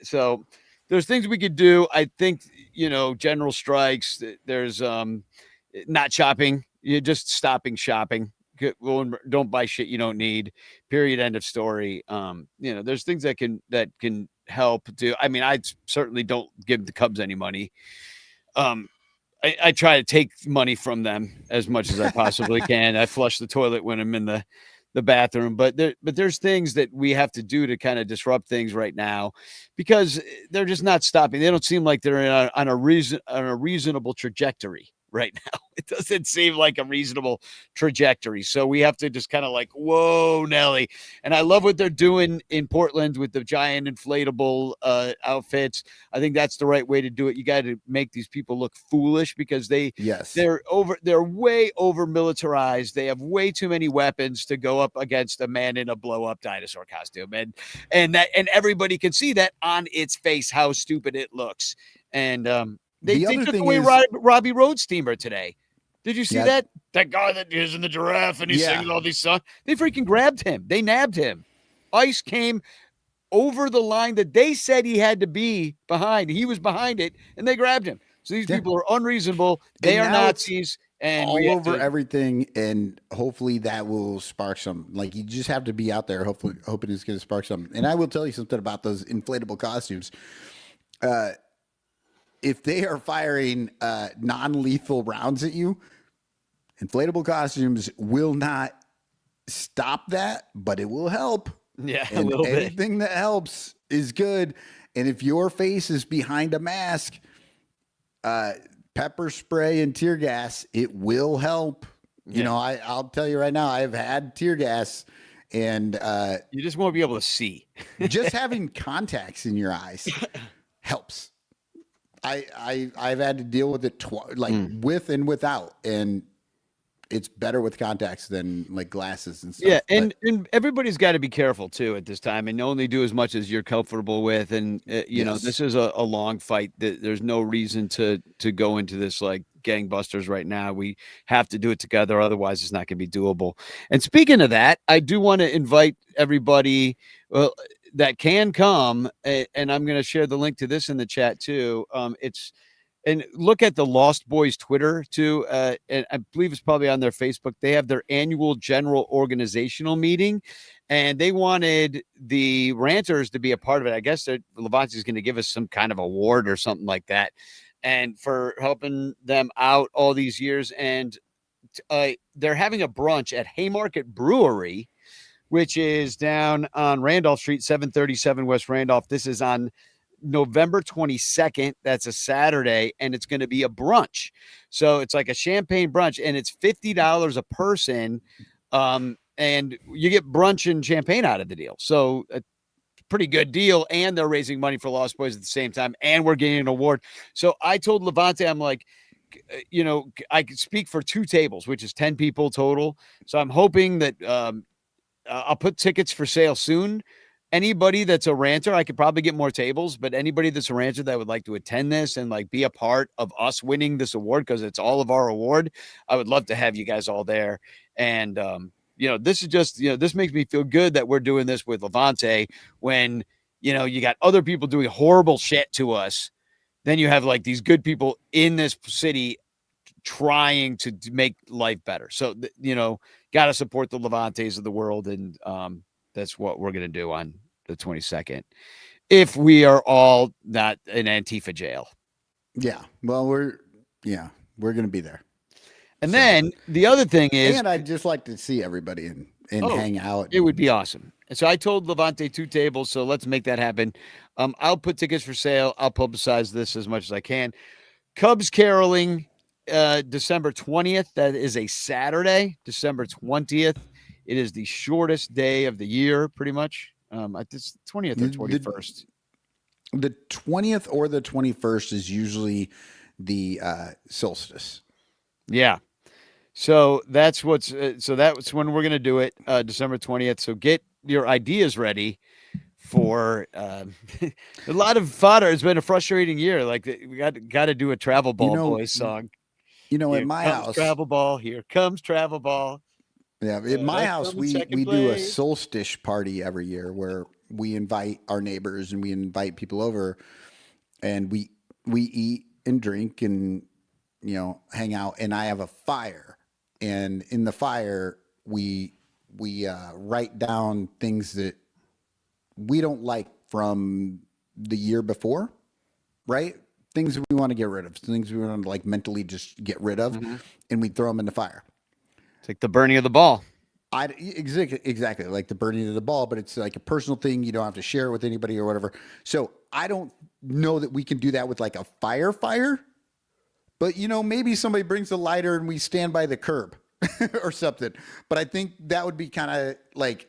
so there's things we could do. I think, general strikes, there's not shopping. You're just stopping shopping. Don't buy shit you don't need, period. End of story. There's things that can help do. I mean, I certainly don't give the Cubs any money. I try to take money from them as much as I possibly can. I flush the toilet when I'm in the bathroom, but there's things that we have to do to kind of disrupt things right now because they're just not stopping. They don't seem like they're on a reasonable trajectory right now. It doesn't seem like a reasonable trajectory. So we have to just kind of like, whoa, Nelly. And I love what they're doing in Portland with the giant inflatable outfits. I think that's the right way to do it. You got to make these people look foolish because they're way over militarized. They have way too many weapons to go up against a man in a blow up dinosaur costume. And everybody can see that on its face, how stupid it looks. And, they took away Robbie Road Steamer today. Did you see that? That guy that is in the giraffe and he's singing all these songs. They freaking grabbed him. They nabbed him. ICE came over the line that they said he had to be behind. He was behind it, and they grabbed him. So these people are unreasonable. They are Nazis. And all over everything, and hopefully that will spark some. Like, you just have to be out there, hoping it's going to spark something. And I will tell you something about those inflatable costumes. If they are firing non-lethal rounds at you, inflatable costumes will not stop that, but it will help. Yeah, and a little bit. Anything that helps is good. And if your face is behind a mask, pepper spray and tear gas, it will help. Yeah. I'll tell you right now, I've had tear gas, and you just won't be able to see. Just having contacts in your eyes helps. I've had to deal with it with and without, and it's better with contacts than like glasses and stuff. Yeah, and everybody's got to be careful too at this time, and only do as much as you're comfortable with. And this is a long fight. There's no reason to go into this like gangbusters right now. We have to do it together, otherwise it's not going to be doable. And speaking of that, I do want to invite everybody that can come, and I'm going to share the link to this in the chat too. It's and look at the Lost Boys Twitter too. And I believe it's probably on their Facebook. They have their annual general organizational meeting, and they wanted the Ranters to be a part of it. I guess Levante is going to give us some kind of award or something like that, and for helping them out all these years. And they're having a brunch at Haymarket Brewery, which is down on Randolph Street, 737 West Randolph. This is on November 22nd. That's a Saturday, and it's going to be a brunch. So it's like a champagne brunch, and it's $50 a person. And you get brunch and champagne out of the deal. So a pretty good deal. And they're raising money for Lost Boys at the same time. And we're getting an award. So I told Levante, I'm like, you know, I could speak for 2 tables, which is 10 people total. So I'm hoping that I'll put tickets for sale soon. Anybody that's a ranter, I could probably get more tables, but anybody that's a ranter that would like to attend this and like be a part of us winning this award, because it's all of our award, I would love to have you guys all there. And, you know, this is just, you know, this makes me feel good that we're doing this with Levante when, you know, you got other people doing horrible shit to us. Then you have like these good people in this city trying to make life better. So, you know, got to support the Levantes of the world. And that's what we're going to do on the 22nd. If we are all not in Antifa jail. Yeah. Well, we're going to be there. And then the other thing is, and I'd just like to see everybody and hang out. It would be awesome. And so I told Levante 2 tables. So let's make that happen. I'll put tickets for sale. I'll publicize this as much as I can. Cubs caroling, December 20th. That is a Saturday, December 20th. It is the shortest day of the year, pretty much. It's 20th or 21st. The 20th or the 21st is usually the solstice. Yeah. So that's what's that's when we're gonna do it, December 20th. So get your ideas ready for a lot of fodder. It's been a frustrating year. Like we got to do a Travel Ball Boys song. You know, Here in my comes house, Travel Ball. Here comes Travel Ball. Yeah, in my house, we do a solstice party every year where we invite our neighbors and we invite people over, and we eat and drink and, you know, hang out. And I have a fire, and in the fire we write down things that we don't like from the year before, right? Things that we want to get rid of, things we want to like mentally just get rid of, and we throw them in the fire. It's like the burning of the ball. Exactly like the burning of the ball, but it's like a personal thing. You don't have to share it with anybody or whatever. So I don't know that we can do that with like a fire, but you know, maybe somebody brings a lighter and we stand by the curb or something. But I think that would be kind of like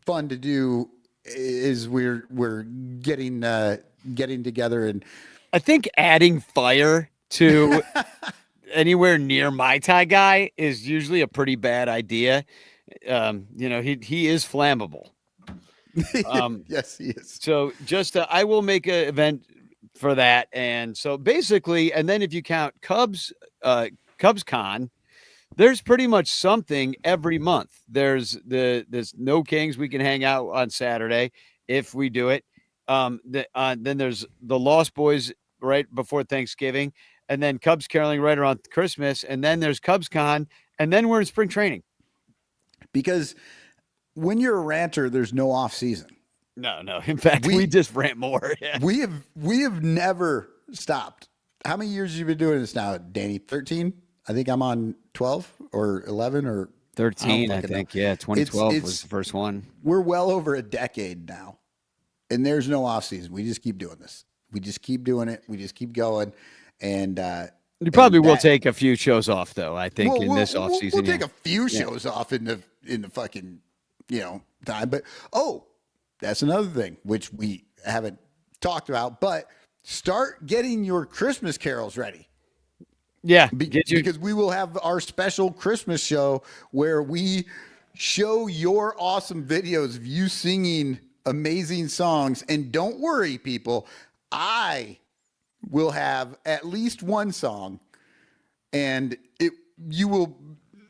fun to do. Is we're getting together, and I think adding fire to anywhere near Mai Tai guy is usually a pretty bad idea. You know, he is flammable. Yes, he is. So just I will make an event for that, and so basically, and then if you count Cubs Con, there's pretty much something every month. There's No Kings. We can hang out on Saturday if we do it. Then there's the Lost Boys right before Thanksgiving, and then Cubs caroling right around Christmas, and then there's Cubs Con, and then we're in spring training. Because when you're a ranter, there's no off season. No. In fact, we just rant more. Yeah. We have never stopped. How many years have you been doing this now, Danny? 13? I think I'm on 12 or 11 or 13. I think. Yeah, 2012 was the first one. We're well over a decade now, and there's no off season. We just keep doing this. We just keep doing it. We just keep going. And you probably will take a few shows off, though. I think in this off season, we'll take a few shows off in the fucking time. But that's another thing which we haven't talked about. But start getting your Christmas carols ready. Yeah, because we will have our special Christmas show where we show your awesome videos of you singing amazing songs. And don't worry, people, I will have at least one song, and you will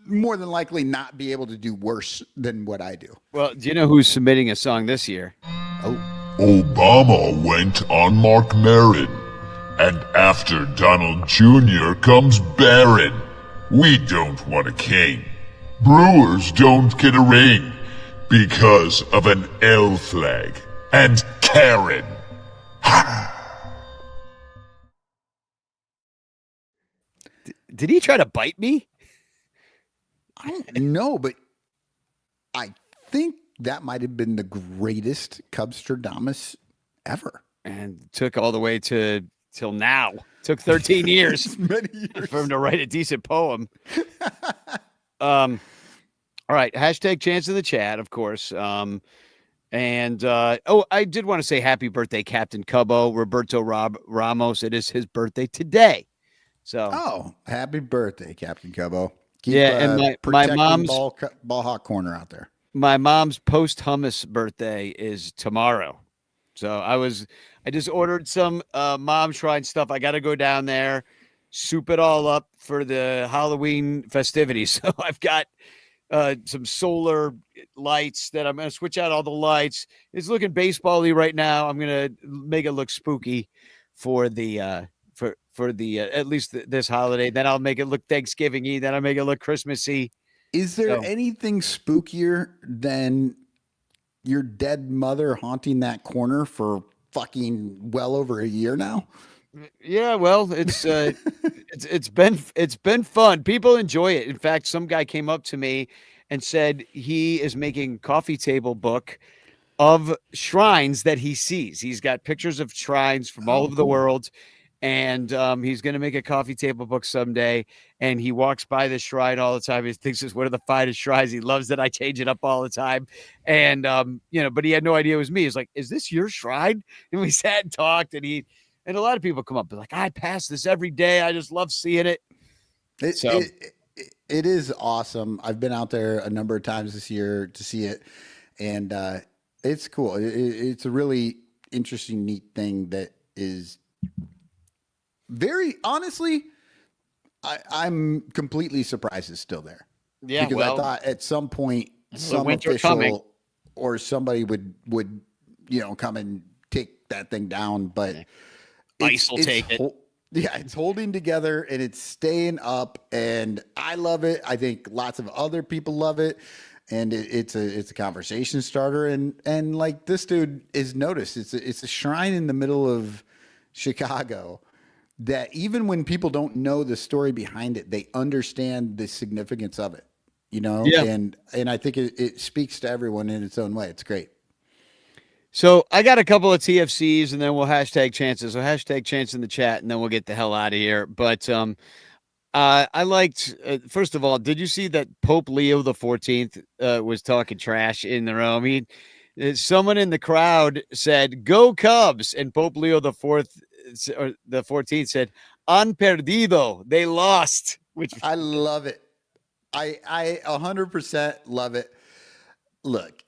more than likely not be able to do worse than what I do. Well, do you know who's submitting a song this year? Obama went on Mark Maron And after Donald Jr. comes Barron. We don't want a king. Brewers don't get a ring because of an L flag and Karen. Did he try to bite me? I don't know, but I think that might have been the greatest Cubstradamus ever. And took all the way till now. Took 13 years, Many years for him to write a decent poem. All right. Hashtag chance in the chat, of course. I did want to say happy birthday, Captain Cubbo, Roberto Ramos. It is his birthday today. So, happy birthday, Captain Cubbo. Keep, and my mom's ball hawk corner out there. My mom's post hummus birthday is tomorrow. So I just ordered some mom shrine stuff. I got to go down there, soup it all up for the Halloween festivities. So I've got some solar lights that I'm going to switch out all the lights. It's looking baseball-y right now. I'm going to make it look spooky for the for the at least this holiday. Then I'll make it look Thanksgiving-y. Then I'll make it look Christmassy. Is there anything spookier than your dead mother haunting that corner for fucking well over a year now? Yeah, well, it's been fun. People enjoy it. In fact, some guy came up to me and said he is making coffee table book of shrines that he sees. He's got pictures of shrines from all over the world. And he's going to make a coffee table book someday. And he walks by this shrine all the time. He thinks it's one of the finest shrines. He loves that I change it up all the time. And, but he had no idea it was me. He's like, is this your shrine? And we sat and talked. And a lot of people come up and like, I pass this every day. I just love seeing it. It is awesome. I've been out there a number of times this year to see it. And it's cool. It's a really interesting, neat thing that is very honestly, I'm completely surprised it's still there. Yeah, because I thought at some point some official coming. or somebody would come and take that thing down, but ICE will take it. It's holding together and it's staying up, and I love it. I think lots of other people love it, and it's a conversation starter. And like this dude is noticed. It's a shrine in the middle of Chicago that even when people don't know the story behind it, they understand the significance of it, Yeah. And I think it speaks to everyone in its own way. It's great. So I got a couple of TFCs and then we'll hashtag chances. So hashtag chance in the chat and then we'll get the hell out of here. But I liked, first of all, did you see that Pope Leo the 14th was talking trash in the room? Someone in the crowd said, "Go Cubs," and Pope Leo the 14th said, "Han perdido," they lost. Which I love it. I 100% love it. Look,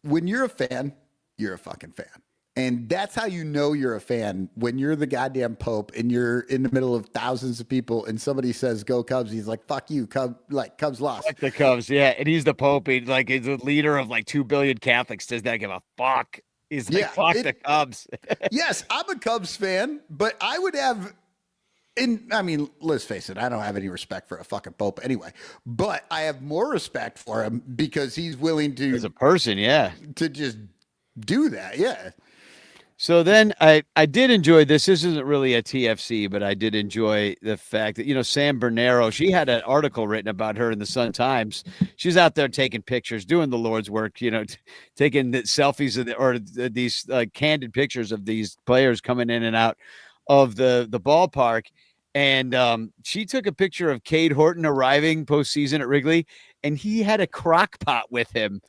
when you're a fan, you're a fucking fan. And that's how you know you're a fan, when you're the goddamn Pope and you're in the middle of thousands of people and somebody says, "Go Cubs." He's like, "Fuck you, Cubs lost." Like the Cubs, yeah. And he's the Pope. He's the leader of 2 billion Catholics. Does not give a fuck. He's like, fuck the Cubs. Yes, I'm a Cubs fan, but I would have, let's face it, I don't have any respect for a fucking Pope anyway, but I have more respect for him because he's willing to, as a person, to just do that. Yeah. So then I did enjoy this. This isn't really a TFC, but I did enjoy the fact that, Sam Bernero, she had an article written about her in the Sun-Times. She's out there taking pictures, doing the Lord's work, taking the selfies of these candid pictures of these players coming in and out of the ballpark. And she took a picture of Cade Horton arriving postseason at Wrigley, and he had a crock pot with him.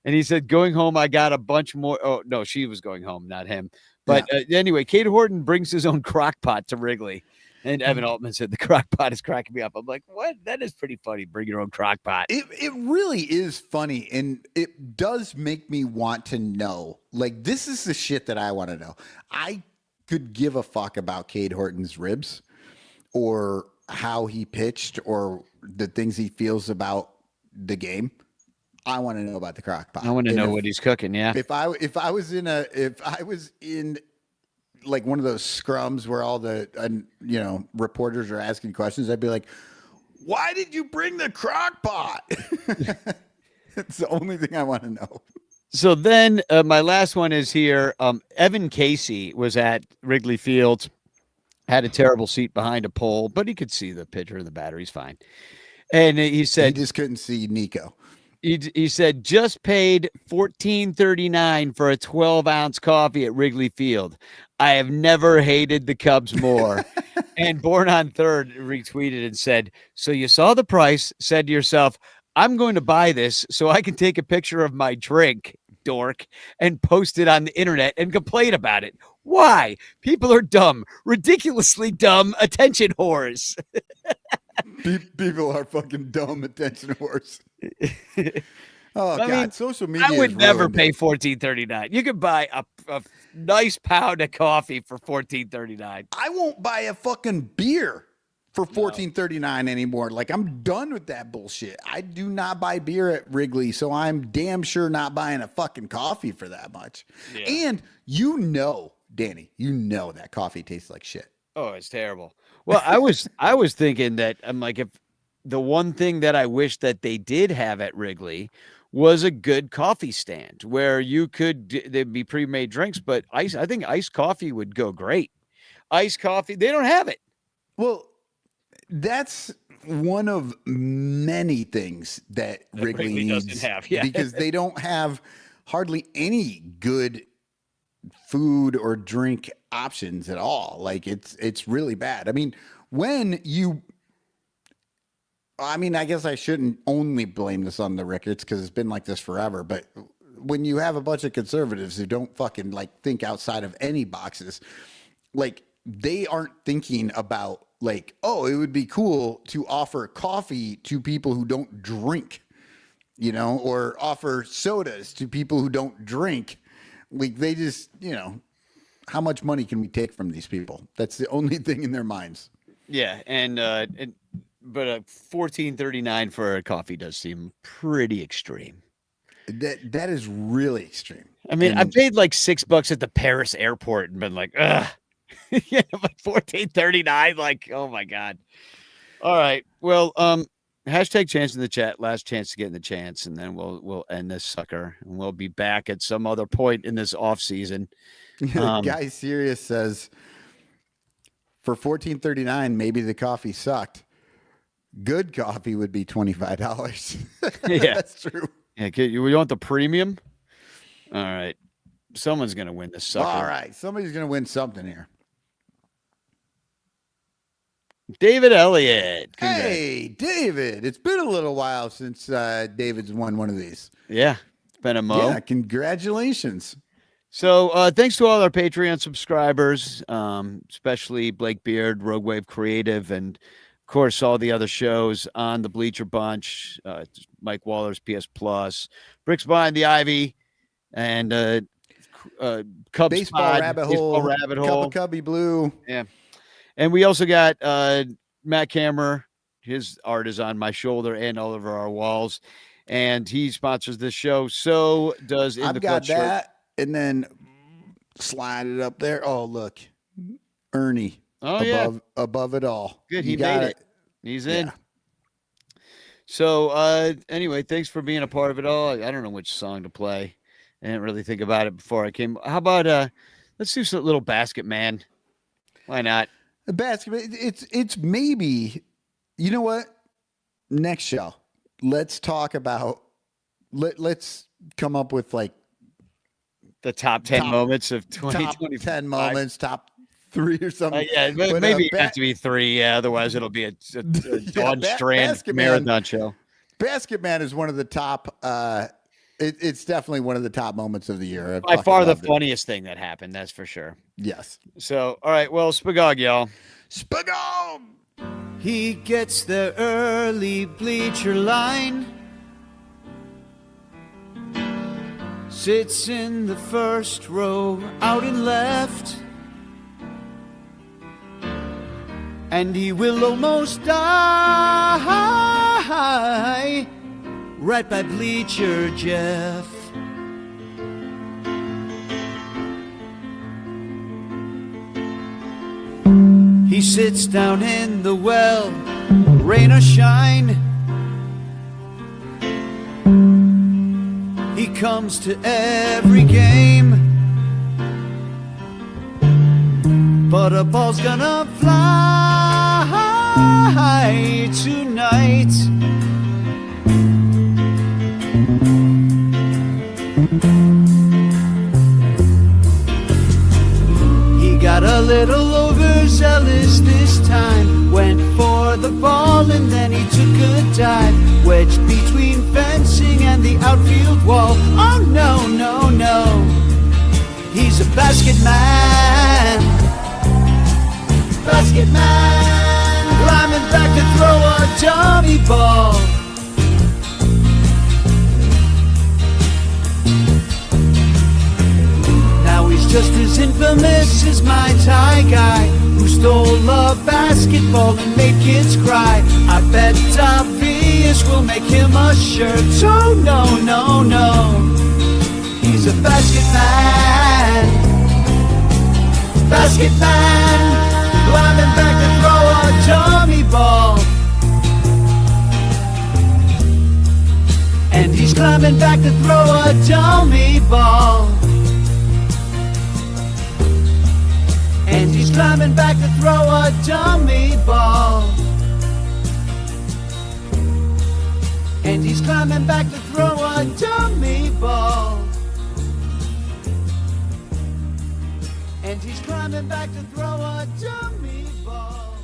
And he said, "Going home, I got a bunch more." Oh, no, she was going home, not him. But anyway, Cade Horton brings his own crock pot to Wrigley. And Evan Altman said, "The crock pot is cracking me up." I'm like, what? That is pretty funny. Bring your own crock pot. It really is funny. And it does make me want to know. This is the shit that I want to know. I could give a fuck about Cade Horton's ribs or how he pitched or the things he feels about the game. I want to know about the crock pot. I want to know what he's cooking. Yeah. If I was in like one of those scrums where all the reporters are asking questions, I'd be like, "Why did you bring the crock pot?" It's the only thing I want to know. So then my last one is here. Evan Casey was at Wrigley Field, had a terrible seat behind a pole, but he could see the pitcher and the battery's fine. And he said he just couldn't see Nico. He said, just paid $14.39 for a 12-ounce coffee at Wrigley Field. I have never hated the Cubs more. And Born on Third retweeted and said, so you saw the price, said to yourself, I'm going to buy this so I can take a picture of my drink, dork, and post it on the internet and complain about it. Why? People are dumb, ridiculously dumb attention whores. People are fucking dumb attention whores. Oh, God. Mean, social media. I would never pay $14.39. You could buy a nice pound of coffee for $14.39. I won't buy a fucking beer for $14.39 anymore. Like, I'm done with that bullshit. I do not buy beer at Wrigley, so I'm damn sure not buying a fucking coffee for that much. Yeah. And Danny, that coffee tastes like shit. Oh, it's terrible. Well, I was thinking that I'm like, if the one thing that I wish that they did have at Wrigley was a good coffee stand where there'd be pre-made drinks, but I think iced coffee would go great. Iced coffee, they don't have it. Well, that's one of many things that Wrigley needs doesn't have, yeah. Because they don't have hardly any good food or drink options at all. Like it's really bad. I mean, I guess I shouldn't only blame this on the Ricketts because it's been like this forever, but when you have a bunch of conservatives who don't fucking like think outside of any boxes, like they aren't thinking about like, oh, it would be cool to offer coffee to people who don't drink, or offer sodas to people who don't drink. Like they just, how much money can we take from these people? That's the only thing in their minds. Yeah, but a $14.39 for a coffee does seem pretty extreme. That is really extreme. I mean, I paid like $6 at the Paris airport and been like, ugh. Yeah, but $14.39, like, oh my God. All right. Well, hashtag chance in the chat, last chance to get in the chance, and then we'll end this sucker and we'll be back at some other point in this off season. Guy Serious says for $14.39, maybe the coffee sucked. Good coffee would be $25. Yeah, that's true. Yeah, you want the premium? All right. Someone's gonna win this sucker. All right, somebody's gonna win something here. David Elliott. Hey, David. It's been a little while since David's won one of these. Yeah, it's been a mo. Yeah, congratulations. So thanks to all our Patreon subscribers, especially Blake Beard, Rogue Wave Creative, and of course all the other shows on the Bleacher Bunch, Mike Waller's PS Plus, Bricks Behind the Ivy, and Cubs Baseball Pod, Rabbit Baseball Hole, Rabbit Cup Hole. of Cubby Blue. Yeah. And we also got Matt Kammer. His art is on my shoulder and all over our walls. And he sponsors this show. So does I've got that. And then slide it up there. Oh, look. Ernie. Oh, above it all. Good. He made it. He's in. Yeah. So anyway, thanks for being a part of it all. I don't know which song to play. I didn't really think about it before I came. How about let's do some little Basket Man. Why not? The basketball, it's maybe, you know what? Next show, let's talk about, let's come up with like the top 10 moments of 2025. Top 10 moments, top 3 or something. Yeah, but maybe it has to be 3. Yeah, otherwise it'll be a Dawn Strand marathon show. Basket Man is one of the top, it's definitely one of the top moments of the year. By far the funniest thing that happened, that's for sure. Yes. So, all right, well, Spagog, y'all. Spagog! He gets the early bleacher line, sits in the first row, out and left, and he will almost die right by Bleacher Jeff. He sits down in the well, rain or shine. He comes to every game, but a ball's gonna fly tonight. He got a little overzealous this time, went for the ball and then he took a dive, wedged between fencing and the outfield wall. Oh no, no, no, he's a basket man. Basket man, climbing back to throw a dummy ball. Now he's just as infamous as my Thai guy who stole a basketball and made kids cry. I bet obvious will make him a shirt. Oh no, no, no, he's a basket man. Basket man, climbing back to throw a dummy ball. And he's climbing back to throw a dummy ball. And he's climbing back to throw a dummy ball. And he's climbing back to throw a dummy ball. And he's climbing back to throw a dummy ball.